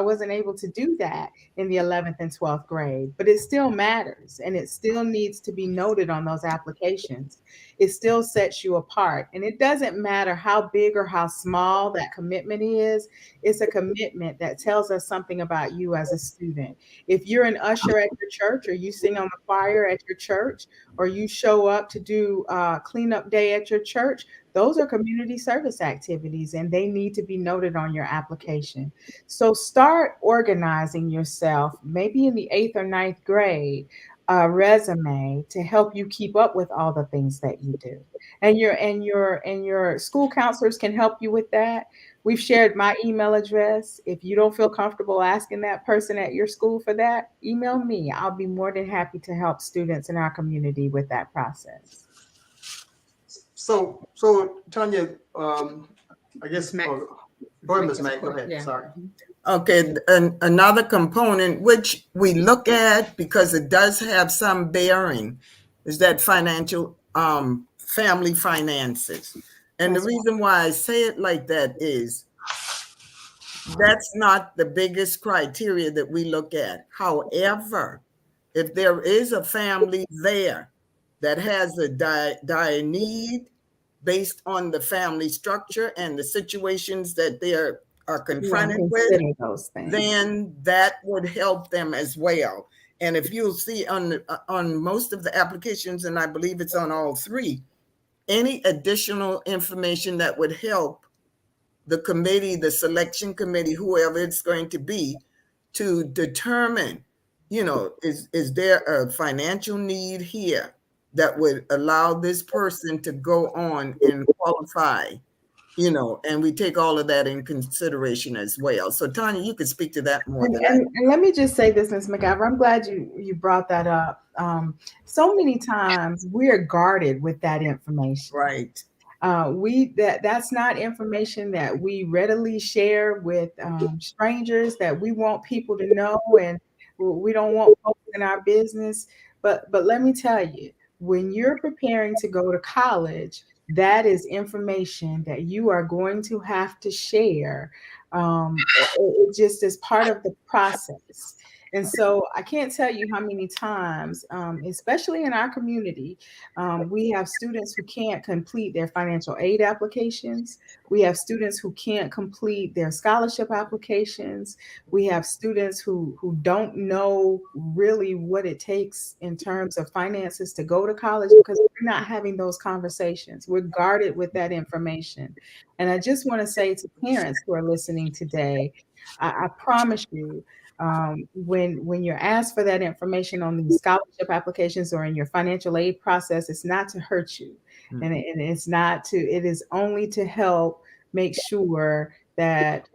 wasn't able to do that in the 11th and 12th grade. But it still matters, and it still needs to be noted on those applications. It still sets you apart. And it doesn't matter how big or how small that commitment is, it's a commitment that tells us something about you as a student. If you're an usher at your church, or you sing on the choir at your church, or you show up to do cleanup day at your church, those are community service activities, and they need to be noted on your application. So start organizing yourself, maybe in the eighth or ninth grade, a resume to help you keep up with all the things that you do. And your school counselors can help you with that. We've shared my email address. If you don't feel comfortable asking that person at your school for that, email me. I'll be more than happy to help students in our community with that process. So Tonya, I guess, Mac. go ahead, Ms. Mack, go ahead, Yeah. sorry. Okay, another component which we look at because it does have some bearing is that financial family finances. And the reason why I say it like that is that's not the biggest criteria that we look at. However, if there is a family there that has a dire need based on the family structure and the situations that they're are You wanna confronted with, consider those things. then that would help them as well. And if you'll see on most of the applications, and I believe it's on all three, any additional information that would help the committee, the selection committee, whoever it's going to be, to determine, is there a financial need here that would allow this person to go on and qualify, and we take all of that in consideration as well. So Tonya, you could speak to that more than I. And let me just say this, Ms. McIver, I'm glad you brought that up. So many times we're guarded with that information. Right. That's not information that we readily share with strangers, that we want people to know, and we don't want folks in our business. But let me tell you, when you're preparing to go to college, that is information that you are going to have to share. It just is part of the process. And so I can't tell you how many times, especially in our community, we have students who can't complete their financial aid applications. We have students who can't complete their scholarship applications. We have students who don't know really what it takes in terms of finances to go to college, because we're not having those conversations. We're guarded with that information. And I just want to say to parents who are listening today, I promise you, when you're asked for that information on these scholarship applications or in your financial aid process, it's not to hurt you. And it's not to, it is only to help make sure that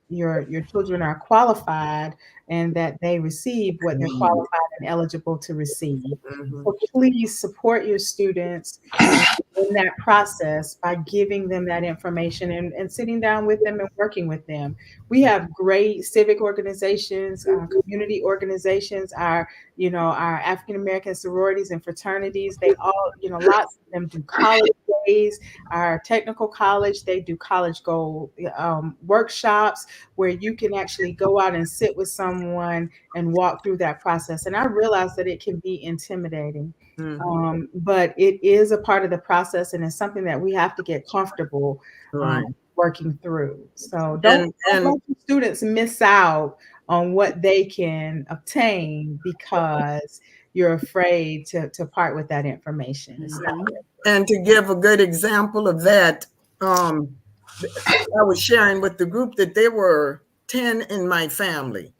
your children are qualified and that they receive what they're qualified and eligible to receive. So please support your students in that process by giving them that information and sitting down with them and working with them. We have great civic organizations, community organizations, our African American sororities and fraternities. They all, lots of them do college days. Our technical college, they do college goal workshops where you can actually go out and sit with someone and walk through that process. And I realize that it can be intimidating. But it is a part of the process, and it's something that we have to get comfortable working through. So don't let your students miss out on what they can obtain because you're afraid to part with that information. It's not good. And to give a good example of that, I was sharing with the group that there were 10 in my family,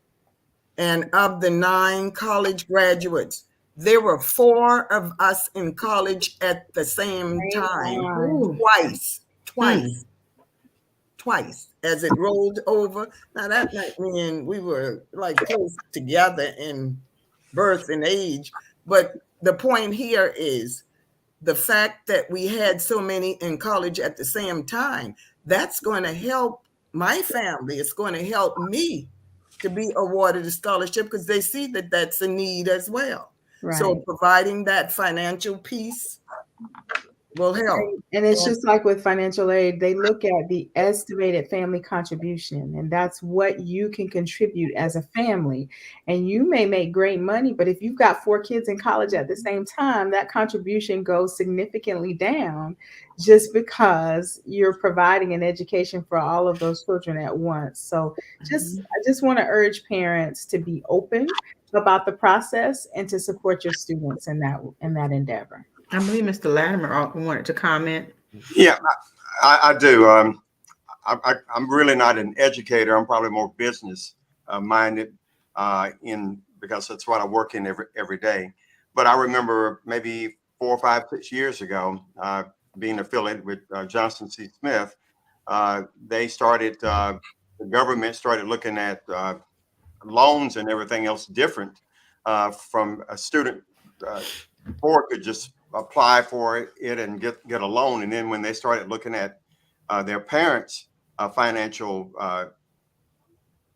and of the 9 college graduates, there were 4 of us in college at the same time. Twice as it rolled over. Now that might mean we were like close together in birth and age. But the point here is the fact that we had so many in college at the same time. That's going to help my family. It's going to help me to be awarded a scholarship because they see that that's a need as well. Right. So providing that financial piece will help. And it's just like with financial aid, they look at the estimated family contribution, and that's what you can contribute as a family. And you may make great money, but if you've got 4 kids in college at the same time, that contribution goes significantly down just because you're providing an education for all of those children at once. So I just want to urge parents to be open about the process and to support your students in that endeavor. I believe Mr. Latimer wanted to comment. Yeah, I do. I'm really not an educator. I'm probably more business minded because that's what I work in every day. But I remember maybe 4, 5, 6 years ago, being affiliated with Johnson C. Smith, they started, the government started looking at loans and everything else different from a student. Or could just apply for it and get a loan. And then when they started looking at their parents' financial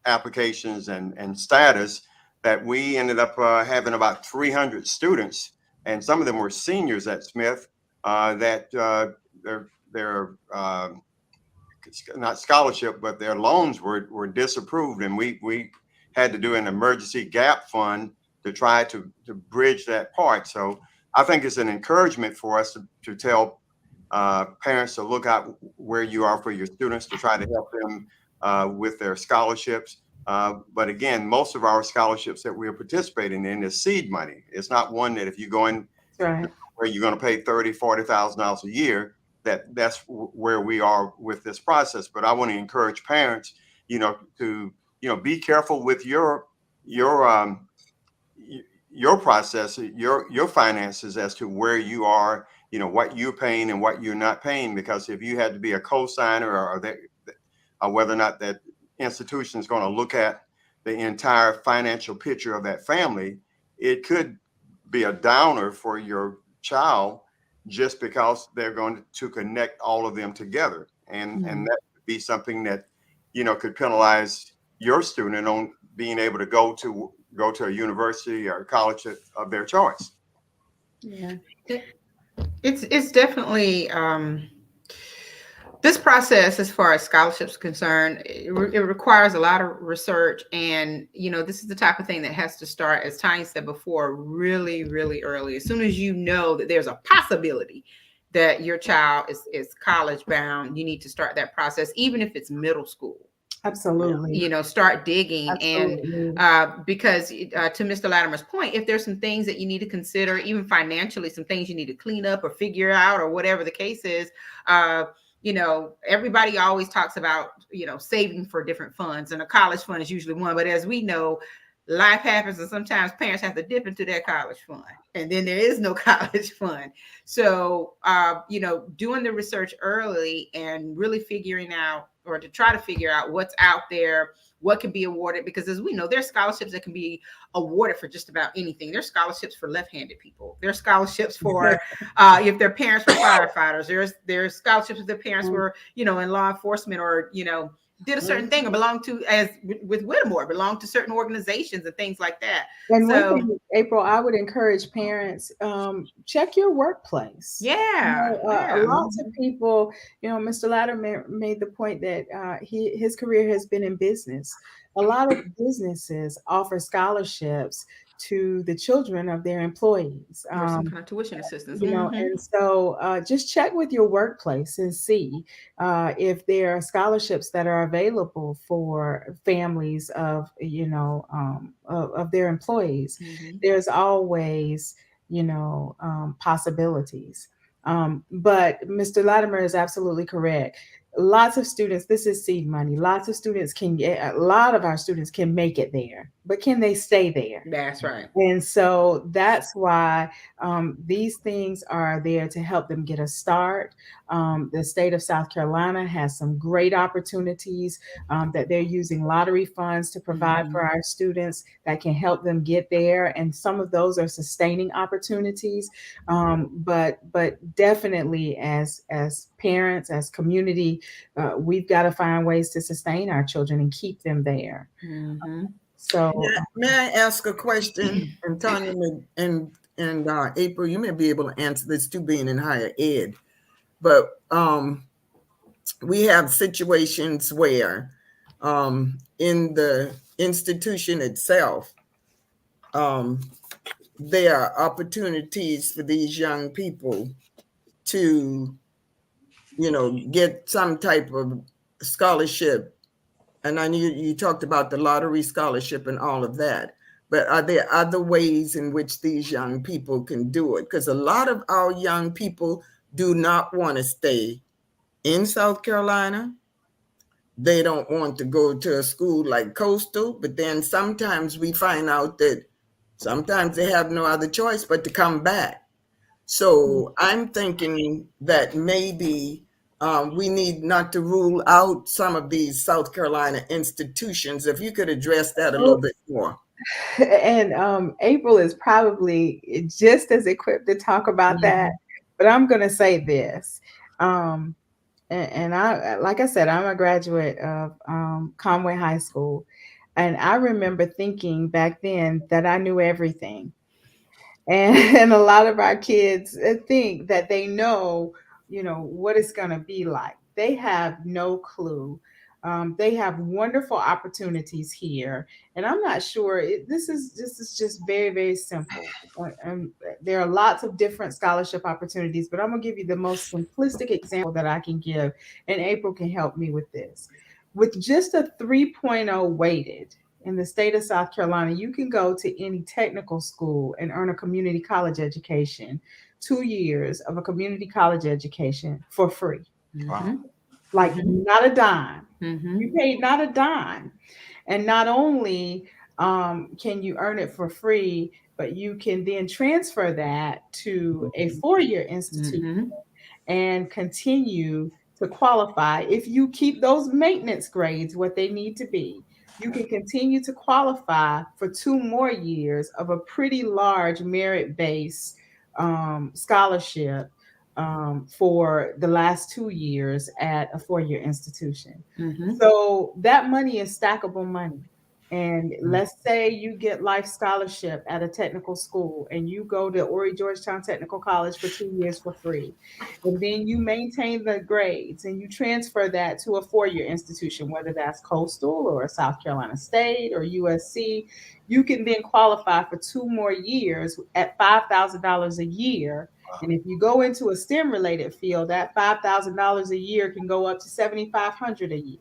applications and status, that we ended up having about 300 students, and some of them were seniors at Smith, that their not scholarship, but their loans were disapproved, and we had to do an emergency gap fund to try to bridge that part. So I think it's an encouragement for us to tell parents to look out where you are for your students, to try to help them with their scholarships. But again, most of our scholarships that we are participating in is seed money. It's not one that if you go in Right. where you're going to pay $30,000-$40,000 a year, that's where we are with this process. But I want to encourage parents, to, be careful with your process, your finances as to where you are, what you're paying and what you're not paying. Because if you had to be a co-signer or whether or not that institution is going to look at the entire financial picture of that family, it could be a downer for your child just because they're going to connect all of them together. And that would be something that, could penalize your student on being able to go to a university or college of their choice. Yeah. It's definitely this process, as far as scholarships are concerned, it requires a lot of research. And, this is the type of thing that has to start, as Tonya said before, really, really early. As soon as you know that there's a possibility that your child is college bound, you need to start that process, even if it's middle school. Absolutely. Start digging. Absolutely. And because to Mr. Latimer's point, if there's some things that you need to consider, even financially, some things you need to clean up or figure out or whatever the case is, everybody always talks about, saving for different funds, and a college fund is usually one. But as we know, life happens, and sometimes parents have to dip into their college fund, and then there is no college fund. So, doing the research early and really figuring out, or to try to figure out what's out there, what can be awarded, because as we know, there's scholarships that can be awarded for just about anything. There's scholarships for left-handed people. There's scholarships for if their parents were firefighters. There's scholarships if their parents were, in law enforcement, or, did a certain thing, or belonged to, as with Whittemore, belonged to certain organizations and things like that. And So, one thing, April, I would encourage parents, check your workplace. yeah. A lot of people, Mr. Latimer made the point that his career has been in business. A lot of businesses offer scholarships to the children of their employees. Or some kind of tuition assistance. And so just check with your workplace and see if there are scholarships that are available for families of, of their employees. There's always, possibilities. But Mr. Latimer is absolutely correct. Lots of students, this is seed money. Lots of students a lot of our students can make it there, but can they stay there? That's right. And so that's why these things are there to help them get a start. The state of South Carolina has some great opportunities that they're using lottery funds to provide for our students that can help them get there. And some of those are sustaining opportunities. But definitely as parents, as community, we've got to find ways to sustain our children and keep them there. So may I ask a question? And Tonya and April, you may be able to answer this too, being in higher ed. But we have situations where in the institution itself, there are opportunities for these young people to, get some type of scholarship. And I knew you talked about the lottery scholarship and all of that. But are there other ways in which these young people can do it? Because a lot of our young people do not want to stay in South Carolina. They don't want to go to a school like Coastal. But then sometimes we find out that sometimes they have no other choice but to come back. So I'm thinking that maybe we need not to rule out some of these South Carolina institutions. If you could address that a little bit more. And April is probably just as equipped to talk about that. But I'm going to say this. And I, like I said, I'm a graduate of Conway High School. And I remember thinking back then that I knew everything. And a lot of our kids think that they know, what it's going to be like. They have no clue. They have wonderful opportunities here. And I'm not sure, this is just very, very simple. There are lots of different scholarship opportunities, but I'm going to give you the most simplistic example that I can give. And April can help me with this. with just a 3.0 weighted in the state of South Carolina, you can go to any technical school and earn a community college education, 2 years of a community college education for free. Wow. Like not a dime. Mm-hmm. You paid not a dime. And not only can you earn it for free, but you can then transfer that to a 4-year institution and continue to qualify. If you keep those maintenance grades what they need to be, you can continue to qualify for 2 more years of a pretty large merit-based scholarship for the last 2 years at a 4-year institution. So that money is stackable money. And let's say you get life scholarship at a technical school and you go to Horry Georgetown Technical College for 2 years for free. And then you maintain the grades and you transfer that to a 4-year institution, whether that's Coastal or South Carolina State or USC. You can then qualify for 2 more years at $5,000 a year. And if you go into a STEM related field, that $5,000 a year can go up to $7,500 a year.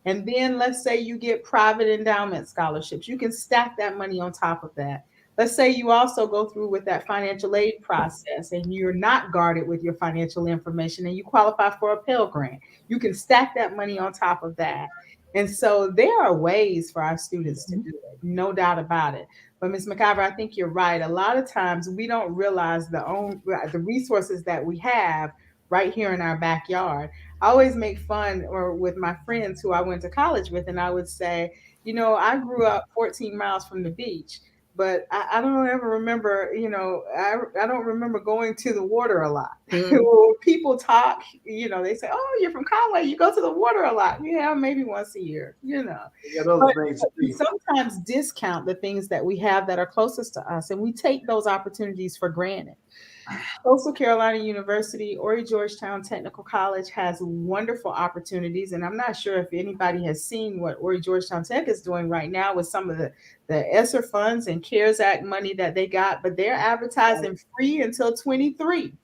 And then let's say you get private endowment scholarships. You can stack that money on top of that. Let's say you also go through with that financial aid process and you're not guarded with your financial information and you qualify for a Pell Grant. You can stack that money on top of that. And so there are ways for our students to do it, no doubt about it. But Ms. McIver, I think you're right. A lot of times we don't realize the resources that we have right here in our backyard. I always make fun or with my friends who I went to college with, and I would say, you know, I grew up 14 miles from the beach, but I don't ever remember, you know, I don't remember going to the water a lot. When people talk, you know, they say, oh, you're from Conway, you go to the water a lot. Yeah, maybe once a year, you know. But we sometimes discount the things that we have that are closest to us, and we take those opportunities for granted. Coastal Carolina University, Horry Georgetown Technical College has wonderful opportunities. And I'm not sure if anybody has seen what Horry Georgetown Tech is doing right now with some of the ESSER funds and CARES Act money that they got, but they're advertising free until 23.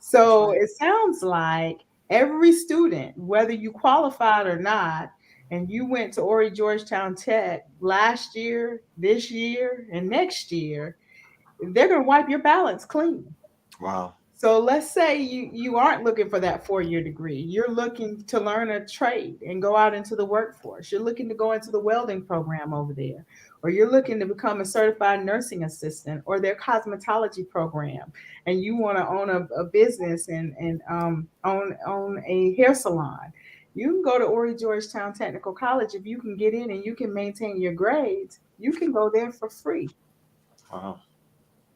So it sounds like every student, whether you qualified or not, and you went to Horry Georgetown Tech last year, this year, and next year, they're going to wipe your balance clean. Wow. So let's say you aren't looking for that 4-year degree. You're looking to learn a trade and go out into the workforce. You're looking to go into the welding program over there, or you're looking to become a certified nursing assistant or their cosmetology program, and you want to own a business and own a hair salon. You can go to Horry Georgetown Technical College. If you can get in and you can maintain your grades, you can go there for free. Wow.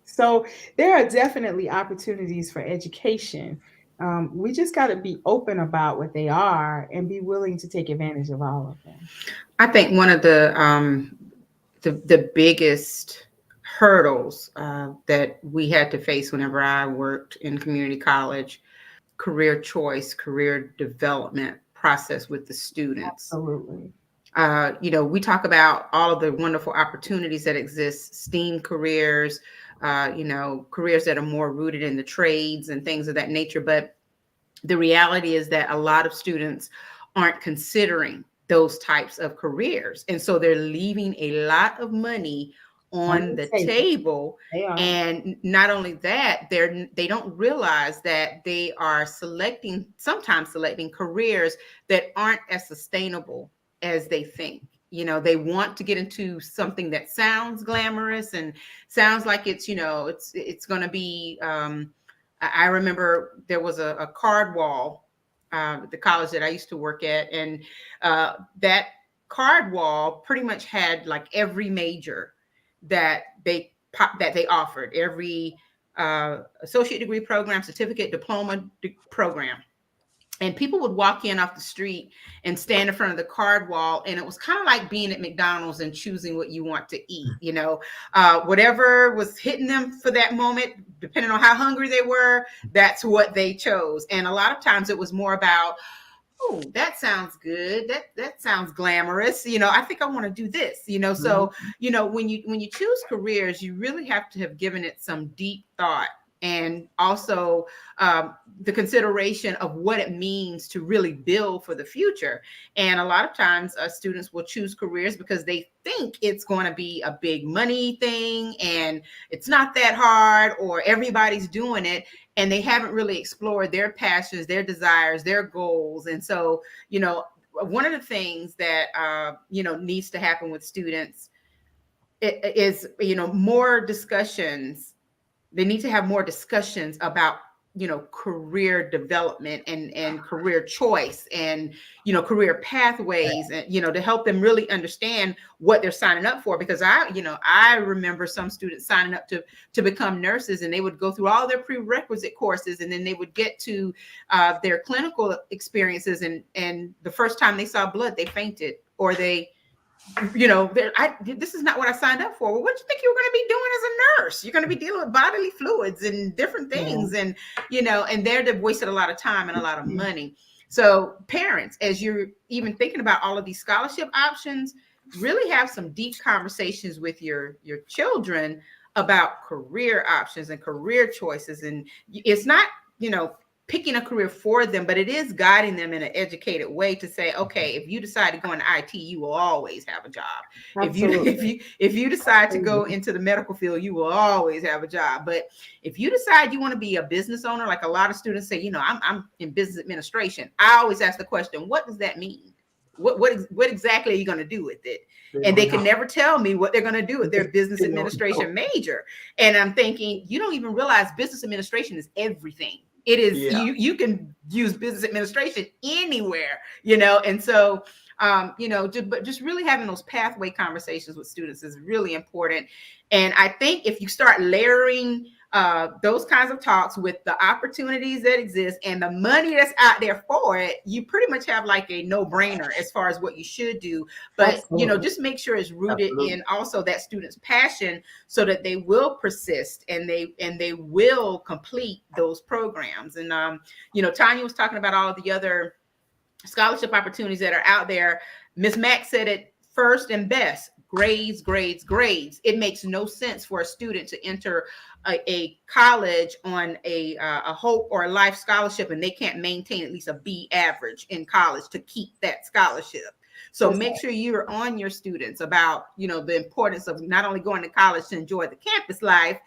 So there are definitely opportunities for education. We just got to be open about what they are and be willing to take advantage of all of them. I think one of the biggest hurdles that we had to face whenever I worked in community college, career choice, career development process with the students. Absolutely. You know, we talk about all of the wonderful opportunities that exist, STEAM careers, you know, careers that are more rooted in the trades and things of that nature. But the reality is that a lot of students aren't considering those types of careers. And so they're leaving a lot of money on the table. And not only that, they don't realize that they are sometimes selecting careers that aren't as sustainable as they think. You know, they want to get into something that sounds glamorous and sounds like it's, you know, it's going to be, I remember there was a card wall at the college that I used to work at. And that card wall pretty much had like every major that they offered, every associate degree program, certificate, diploma program. And people would walk in off the street and stand in front of the card wall. And it was kind of like being at McDonald's and choosing what you want to eat, you know, whatever was hitting them for that moment, depending on how hungry they were, that's what they chose. And a lot of times it was more about, oh, that sounds good. That sounds glamorous. You know, I think I want to do this, you know. So, you know, when you choose careers, you really have to have given it some deep thought and also the consideration of what it means to really build for the future. And a lot of times students will choose careers because they think it's going to be a big money thing and it's not that hard, or everybody's doing it, and they haven't really explored their passions, their desires, their goals. And so, one of the things that needs to happen with students is more discussions. They need to have more discussions about career development and career choice and career pathways, and to help them really understand what they're signing up for. Because I remember some students signing up to become nurses, and they would go through all their prerequisite courses, and then they would get to their clinical experiences, and the first time they saw blood, they fainted, or they this is not what I signed up for. Well, what do you think you were going to be doing as a nurse? You're going to be dealing with bodily fluids and different things. And, and they've wasted a lot of time and a lot of money. So parents, as you're even thinking about all of these scholarship options, really have some deep conversations with your children about career options and career choices. And it's not, picking a career for them, but it is guiding them in an educated way to say, okay, if you decide to go into IT, you will always have a job. Absolutely. If you decide to go into the medical field, you will always have a job. But if you decide you want to be a business owner, like a lot of students say, I'm in business administration, I always ask the question, what does that mean? What exactly are you going to do with it? And they can never tell me what they're going to do with their business administration major. And I'm thinking, you don't even realize business administration is everything. It is, you can use business administration anywhere, and so, but just really having those pathway conversations with students is really important. And I think if you start layering those kinds of talks with the opportunities that exist and the money that's out there for it, you pretty much have like a no-brainer as far as what you should do. But, just make sure it's rooted in also that student's passion, so that they will persist and they will complete those programs. And, Tonya was talking about all of the other scholarship opportunities that are out there. Ms. Mack said it first and best: grades, grades, grades. It makes no sense for a student to enter a college on a Hope or a Life scholarship and they can't maintain at least a B average in college to keep that scholarship. So make sure you're on your students about, the importance of not only going to college to enjoy the campus life,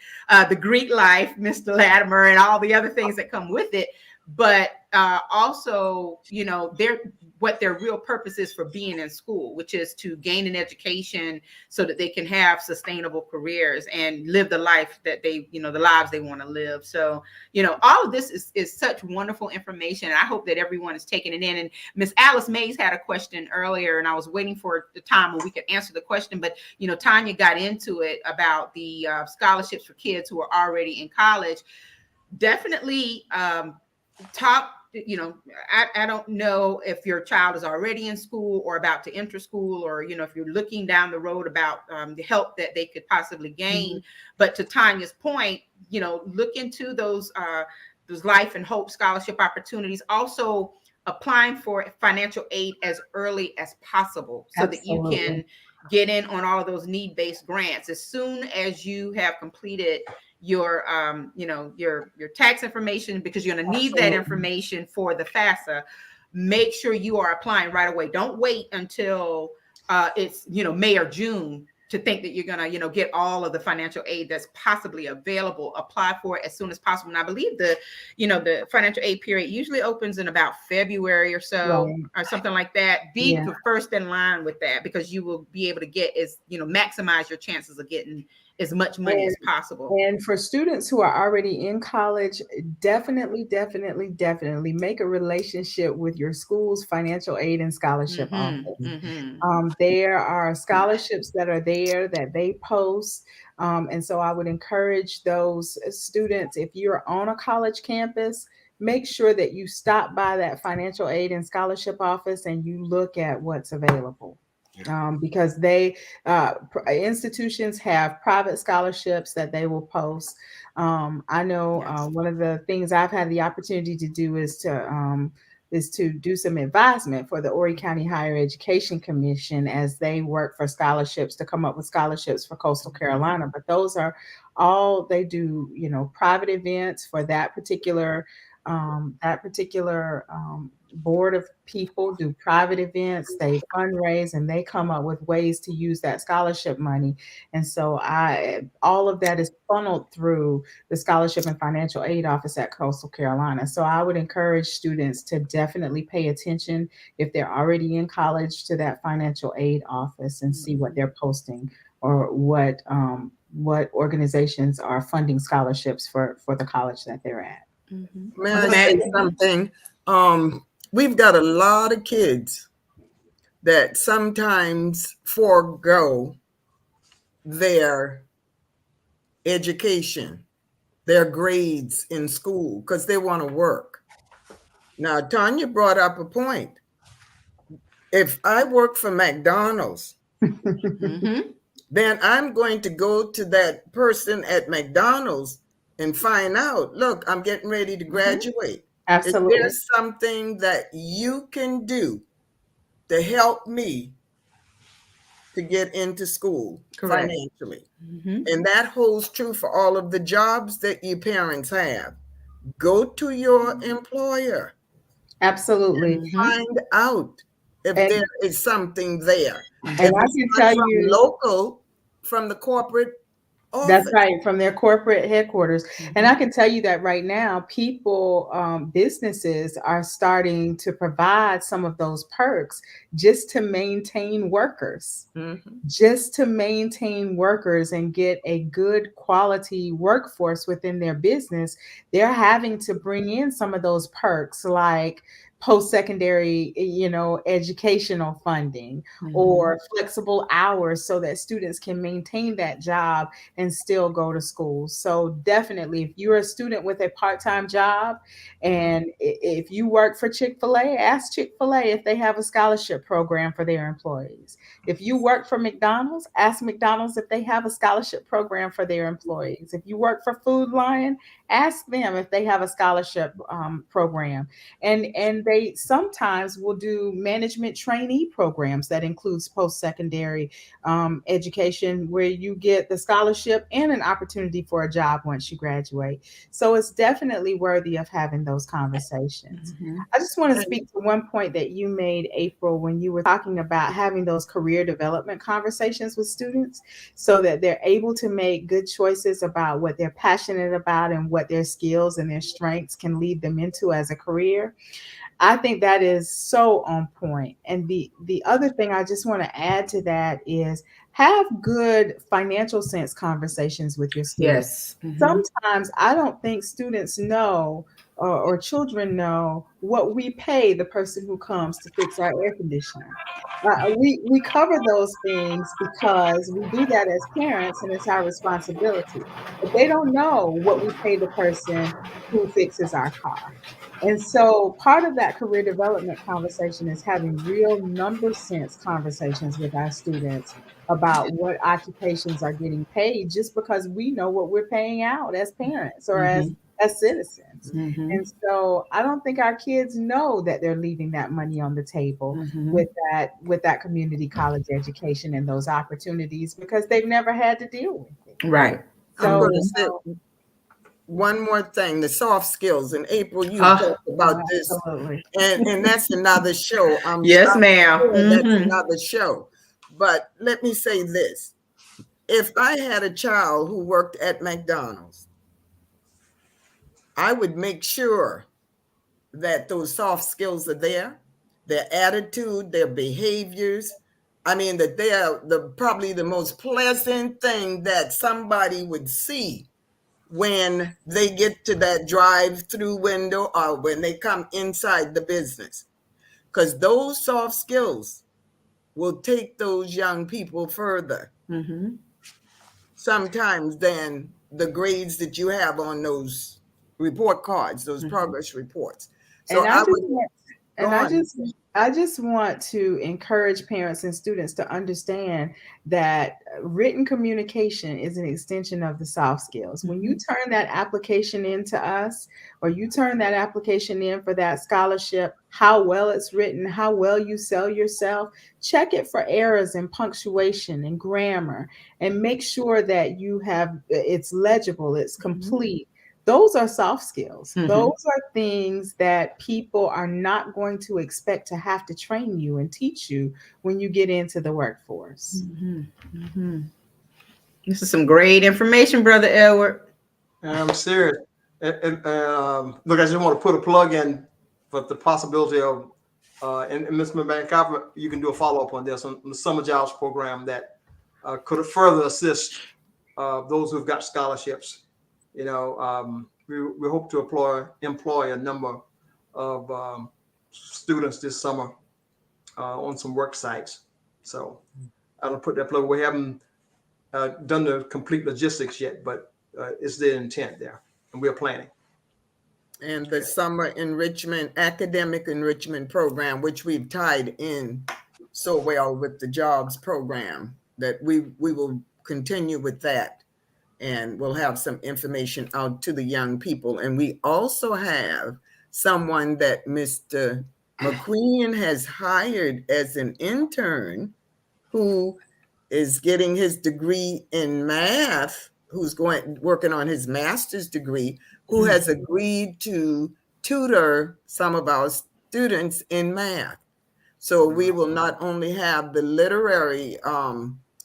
the Greek life, Mr. Latimer, and all the other things that come with it, but also, what their real purpose is for being in school, which is to gain an education so that they can have sustainable careers and live the life that they, the lives they want to live. So, all of this is such wonderful information. And I hope that everyone is taking it in. And Miss Alice Mays had a question earlier, and I was waiting for the time when we could answer the question. But, Tonya got into it about the scholarships for kids who are already in college. Definitely talk. I don't know if your child is already in school or about to enter school, or, if you're looking down the road about the help that they could possibly gain. Mm-hmm. But to Tonya's point, look into those Life and Hope scholarship opportunities. Also applying for financial aid as early as possible, so that you can get in on all of those need-based grants as soon as you have completed your tax information, because you're going to need that information for the FAFSA. Make sure you are applying right away. Don't wait until it's May or June to think that you're going to get all of the financial aid that's possibly available. Apply for it as soon as possible. And I believe the financial aid period usually opens in about February or so, or something like that. Be the first in line with that, because you will be able to get maximize your chances of getting as much money as possible. And for students who are already in college, definitely make a relationship with your school's financial aid and scholarship office. Mm-hmm. There are scholarships that are there that they post. And so I would encourage those students, if you're on a college campus, make sure that you stop by that financial aid and scholarship office and you look at what's available. Because they institutions have private scholarships that they will post. I know one of the things I've had the opportunity to do is to do some advisement for the Horry County Higher Education Commission as they work for scholarships, to come up with scholarships for Coastal Carolina. But those are all they do, you know, private events for that particular board of people do private events. They fundraise and they come up with ways to use that scholarship money. And so all of that is funneled through the Scholarship and Financial Aid Office at Coastal Carolina. So I would encourage students to definitely pay attention if they're already in college to that financial aid office and see what they're posting or what organizations are funding scholarships for the college that they're at. May I say something? We've got a lot of kids that sometimes forego their education, their grades in school, because they want to work. Now, Tonya brought up a point. If I work for McDonald's, then I'm going to go to that person at McDonald's and find out, look, I'm getting ready to graduate. Absolutely. Is there something that you can do to help me to get into school financially? And that holds true for all of the jobs that you parents have. Go to your employer. Absolutely. Find out if there is something there. And I can tell you, local, from the corporate office. That's right, from their corporate headquarters. And I can tell you that right now, businesses are starting to provide some of those perks just to maintain workers, and get a good quality workforce within their business. They're having to bring in some of those perks like post-secondary, educational funding or flexible hours so that students can maintain that job and still go to school. So definitely, if you're a student with a part-time job and if you work for Chick-fil-A, ask Chick-fil-A if they have a scholarship program for their employees. If you work for McDonald's, ask McDonald's if they have a scholarship program for their employees. If you work for Food Lion, ask them if they have a scholarship program. And they sometimes will do management trainee programs that includes post-secondary education where you get the scholarship and an opportunity for a job once you graduate. So it's definitely worthy of having those conversations. I just want to speak to one point that you made, April, when you were talking about having those career development conversations with students so that they're able to make good choices about what they're passionate about and what their skills and their strengths can lead them into as a career. I think that is so on point. And the other thing I just want to add to that is have good financial sense conversations with your students. Sometimes I don't think students know or children know what we pay the person who comes to fix our air conditioner. We cover those things because we do that as parents and it's our responsibility. But they don't know what we pay the person who fixes our car. And so part of that career development conversation is having real number sense conversations with our students about what occupations are getting paid just because we know what we're paying out as parents or as citizens. And so I don't think our kids know that they're leaving that money on the table with that community college education and those opportunities because they've never had to deal with it. Right. So, I'm going to say one more thing, the soft skills. In April, you talked about this, and that's another show. Yes, ma'am. That's another show. But let me say this. If I had a child who worked at McDonald's, I would make sure that those soft skills are there, their attitude, their behaviors. I mean, that they are probably the most pleasant thing that somebody would see when they get to that drive-through window or when they come inside the business. Because those soft skills will take those young people further sometimes than the grades that you have on those report cards, those progress reports. So And I just want to encourage parents and students to understand that written communication is an extension of the soft skills. When you turn that application into us, or you turn that application in for that scholarship, how well it's written, how well you sell yourself, check it for errors in punctuation and grammar, and make sure that it's legible, it's complete. Those are soft skills. Those are things that people are not going to expect to have to train you and teach you when you get into the workforce. This is some great information, Brother Edward. I'm serious. Look, I just want to put a plug in for the possibility of, and Ms. McIver, you can do a follow-up on this, on the summer jobs program that could further assist those who've got scholarships. We hope to employ a number of students this summer on some work sites. So I don't put that plug. We haven't done the complete logistics yet, but it's the intent there, and we're planning. And the summer academic enrichment program, which we've tied in so well with the jobs program, that we will continue with that. And we'll have some information out to the young people. And we also have someone that Mr. McQueen has hired as an intern who is getting his degree in math, who's working on his master's degree, who has agreed to tutor some of our students in math. So we will not only have the literary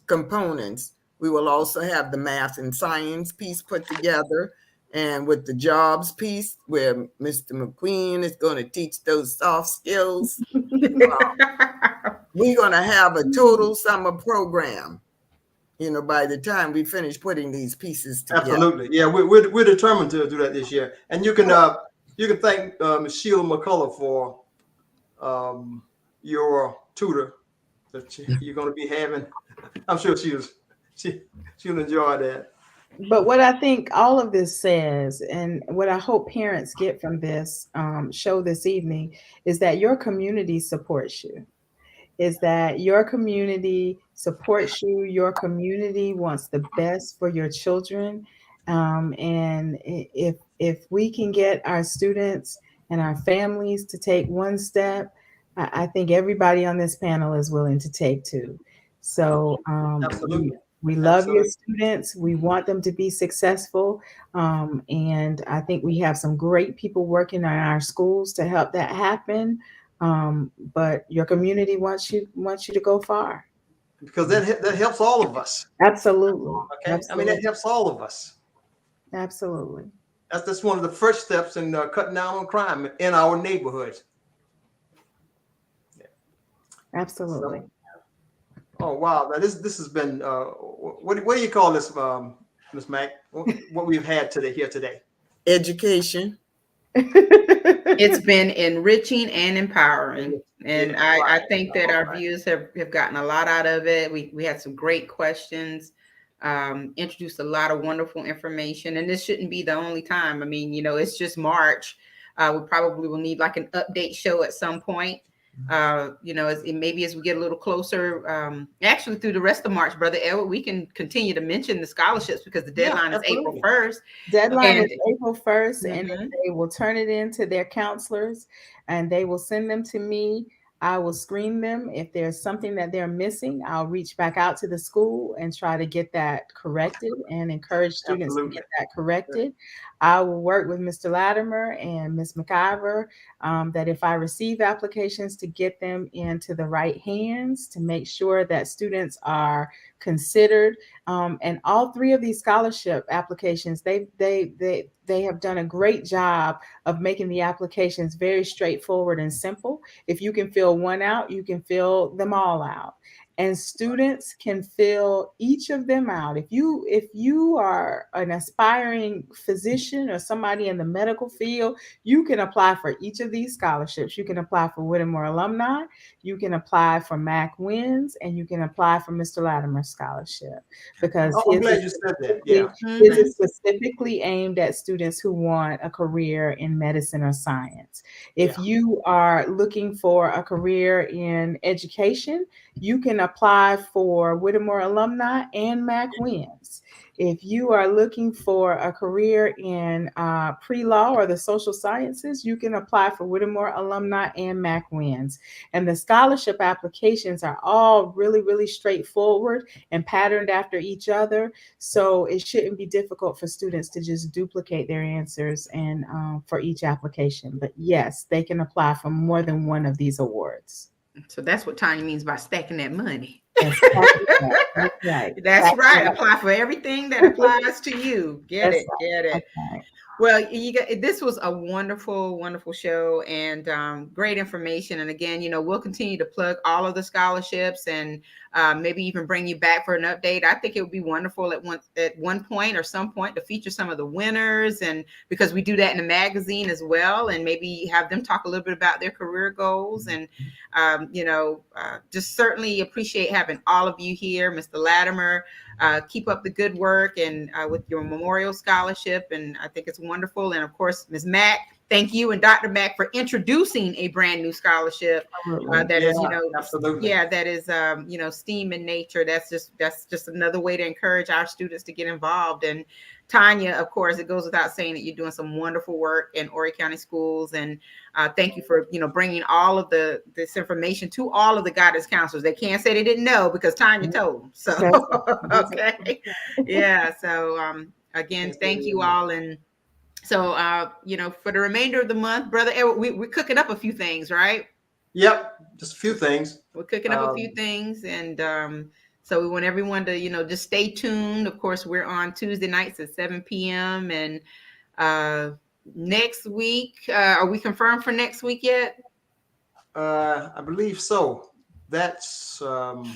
components, we will also have the math and science piece put together, and with the jobs piece, where Mr. McQueen is going to teach those soft skills. We're going to have a total summer program, by the time we finish putting these pieces together. Absolutely. Yeah, we're determined to do that this year. And you can thank Ms. Sheila McCullough for your tutor that you're going to be having. I'm sure she'll enjoy that. But what I think all of this says, and what I hope parents get from this show this evening, is that your community supports you. Is that your community supports you. Your community wants the best for your children. And if we can get our students and our families to take one step, I think everybody on this panel is willing to take two. So we love your students. We want them to be successful. And I think we have some great people working in our schools to help that happen. But your community wants you to go far. Because that helps all of us. Absolutely. Okay. Absolutely. I mean, that helps all of us. Absolutely. That's one of the first steps in cutting down on crime in our neighborhoods. Absolutely. Oh wow! Now this has been what do you call this, Ms. Mac? What we've had today? Education. It's been enriching and empowering, and I think that our viewers have gotten a lot out of it. We had some great questions, introduced a lot of wonderful information, and this shouldn't be the only time. I mean, it's just March. We probably will need like an update show at some point. Maybe as we get a little closer, actually through the rest of March, Brother Edward, we can continue to mention the scholarships because the deadline is April 1st. Deadline is April 1st, and they will turn it into their counselors, and they will send them to me. I will screen them. If there's something that they're missing, I'll reach back out to the school and try to get that corrected and encourage students to get that corrected. I will work with Mr. Latimer and Ms. McIver that if I receive applications, to get them into the right hands, to make sure that students are considered. And all three of these scholarship applications, they have done a great job of making the applications very straightforward and simple. If you can fill one out, you can fill them all out. and students can fill each of them out. If you are an aspiring physician or somebody in the medical field, you can apply for each of these scholarships. You can apply for Whittemore Alumni, you can apply for Mac Wins, and you can apply for Mr. Latimer's scholarship, because I'm glad you said that. Yeah. his is specifically aimed at students who want a career in medicine or science. If you are looking for a career in education, you can apply for Whittemore Alumni and Mac Wins. If you are looking for a career in pre-law or the social sciences, you can apply for Whittemore Alumni and Mac Wins. And the scholarship applications are all really, really straightforward and patterned after each other. So it shouldn't be difficult for students to just duplicate their answers and for each application. But yes, they can apply for more than one of these awards. So that's what Tonya means by stacking that money. That's right. That's right. Apply for everything that applies to you. Get it. Okay. Well, this was a wonderful, wonderful show, and great information. And again, we'll continue to plug all of the scholarships, and maybe even bring you back for an update. I think it would be wonderful at one point or some point to feature some of the winners, and because we do that in the magazine as well, and maybe have them talk a little bit about their career goals. And just certainly appreciate having all of you here. Mr. Latimer, keep up the good work, and with your memorial scholarship, and I think it's wonderful. And of course, Ms. Mack, thank you, and Dr. Mack, for introducing a brand new scholarship that is, absolutely. that is, STEAM in nature. That's just another way to encourage our students to get involved. And Tonya, of course, it goes without saying that you're doing some wonderful work in Horry County schools, and thank you for bringing all of this information to all of the guidance counselors. They can't say they didn't know because Tonya told them. So okay, yeah. So again, thank you all, and so for the remainder of the month, Brother Edward, we're cooking up a few things, right? Yep, just a few things. We're cooking up a few things, and so we want everyone to, just stay tuned. Of course, we're on Tuesday nights at 7 p.m. And next week, are we confirmed for next week yet? I believe so. That's the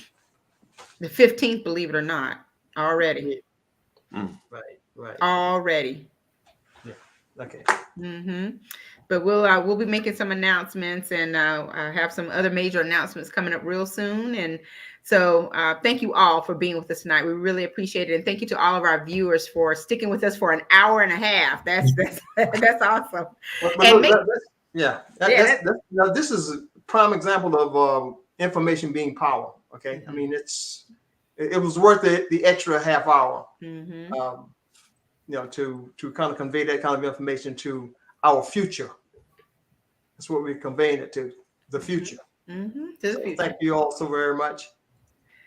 15th, believe it or not, already. Right. Already. Yeah. Okay. Mm-hmm. But we'll be making some announcements, and have some other major announcements coming up real soon. And so thank you all for being with us tonight. We really appreciate it. And thank you to all of our viewers for sticking with us for an hour and a half. That's awesome. This is a prime example of information being power. Okay. I mean, it was worth the extra half hour, to kind of convey that kind of information to our future. That's what we're conveying it to, the future. So thank you all so very much.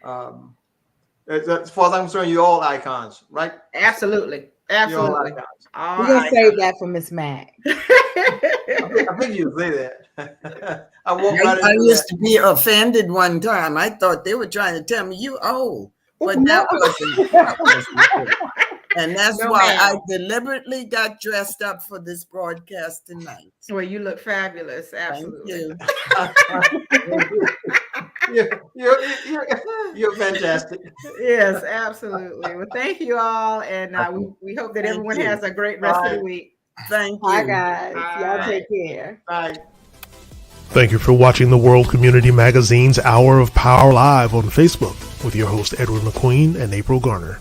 As far as I'm concerned, you're all icons, right? Absolutely. We're going to save that for Miss Mack. I think you say that. I used to be offended one time. I thought they were trying to tell me you old, but that wasn't. And that's why I deliberately got dressed up for this broadcast tonight. Well, you look fabulous. Absolutely. You're fantastic. Yes, absolutely. Well, thank you all. And we hope that everyone has a great rest of the week. Thank you. Bye, guys. Y'all take care. Bye. Thank you for watching the World Community Magazine's Hour of Power Live on Facebook with your host, Edward McQueen and April Garner.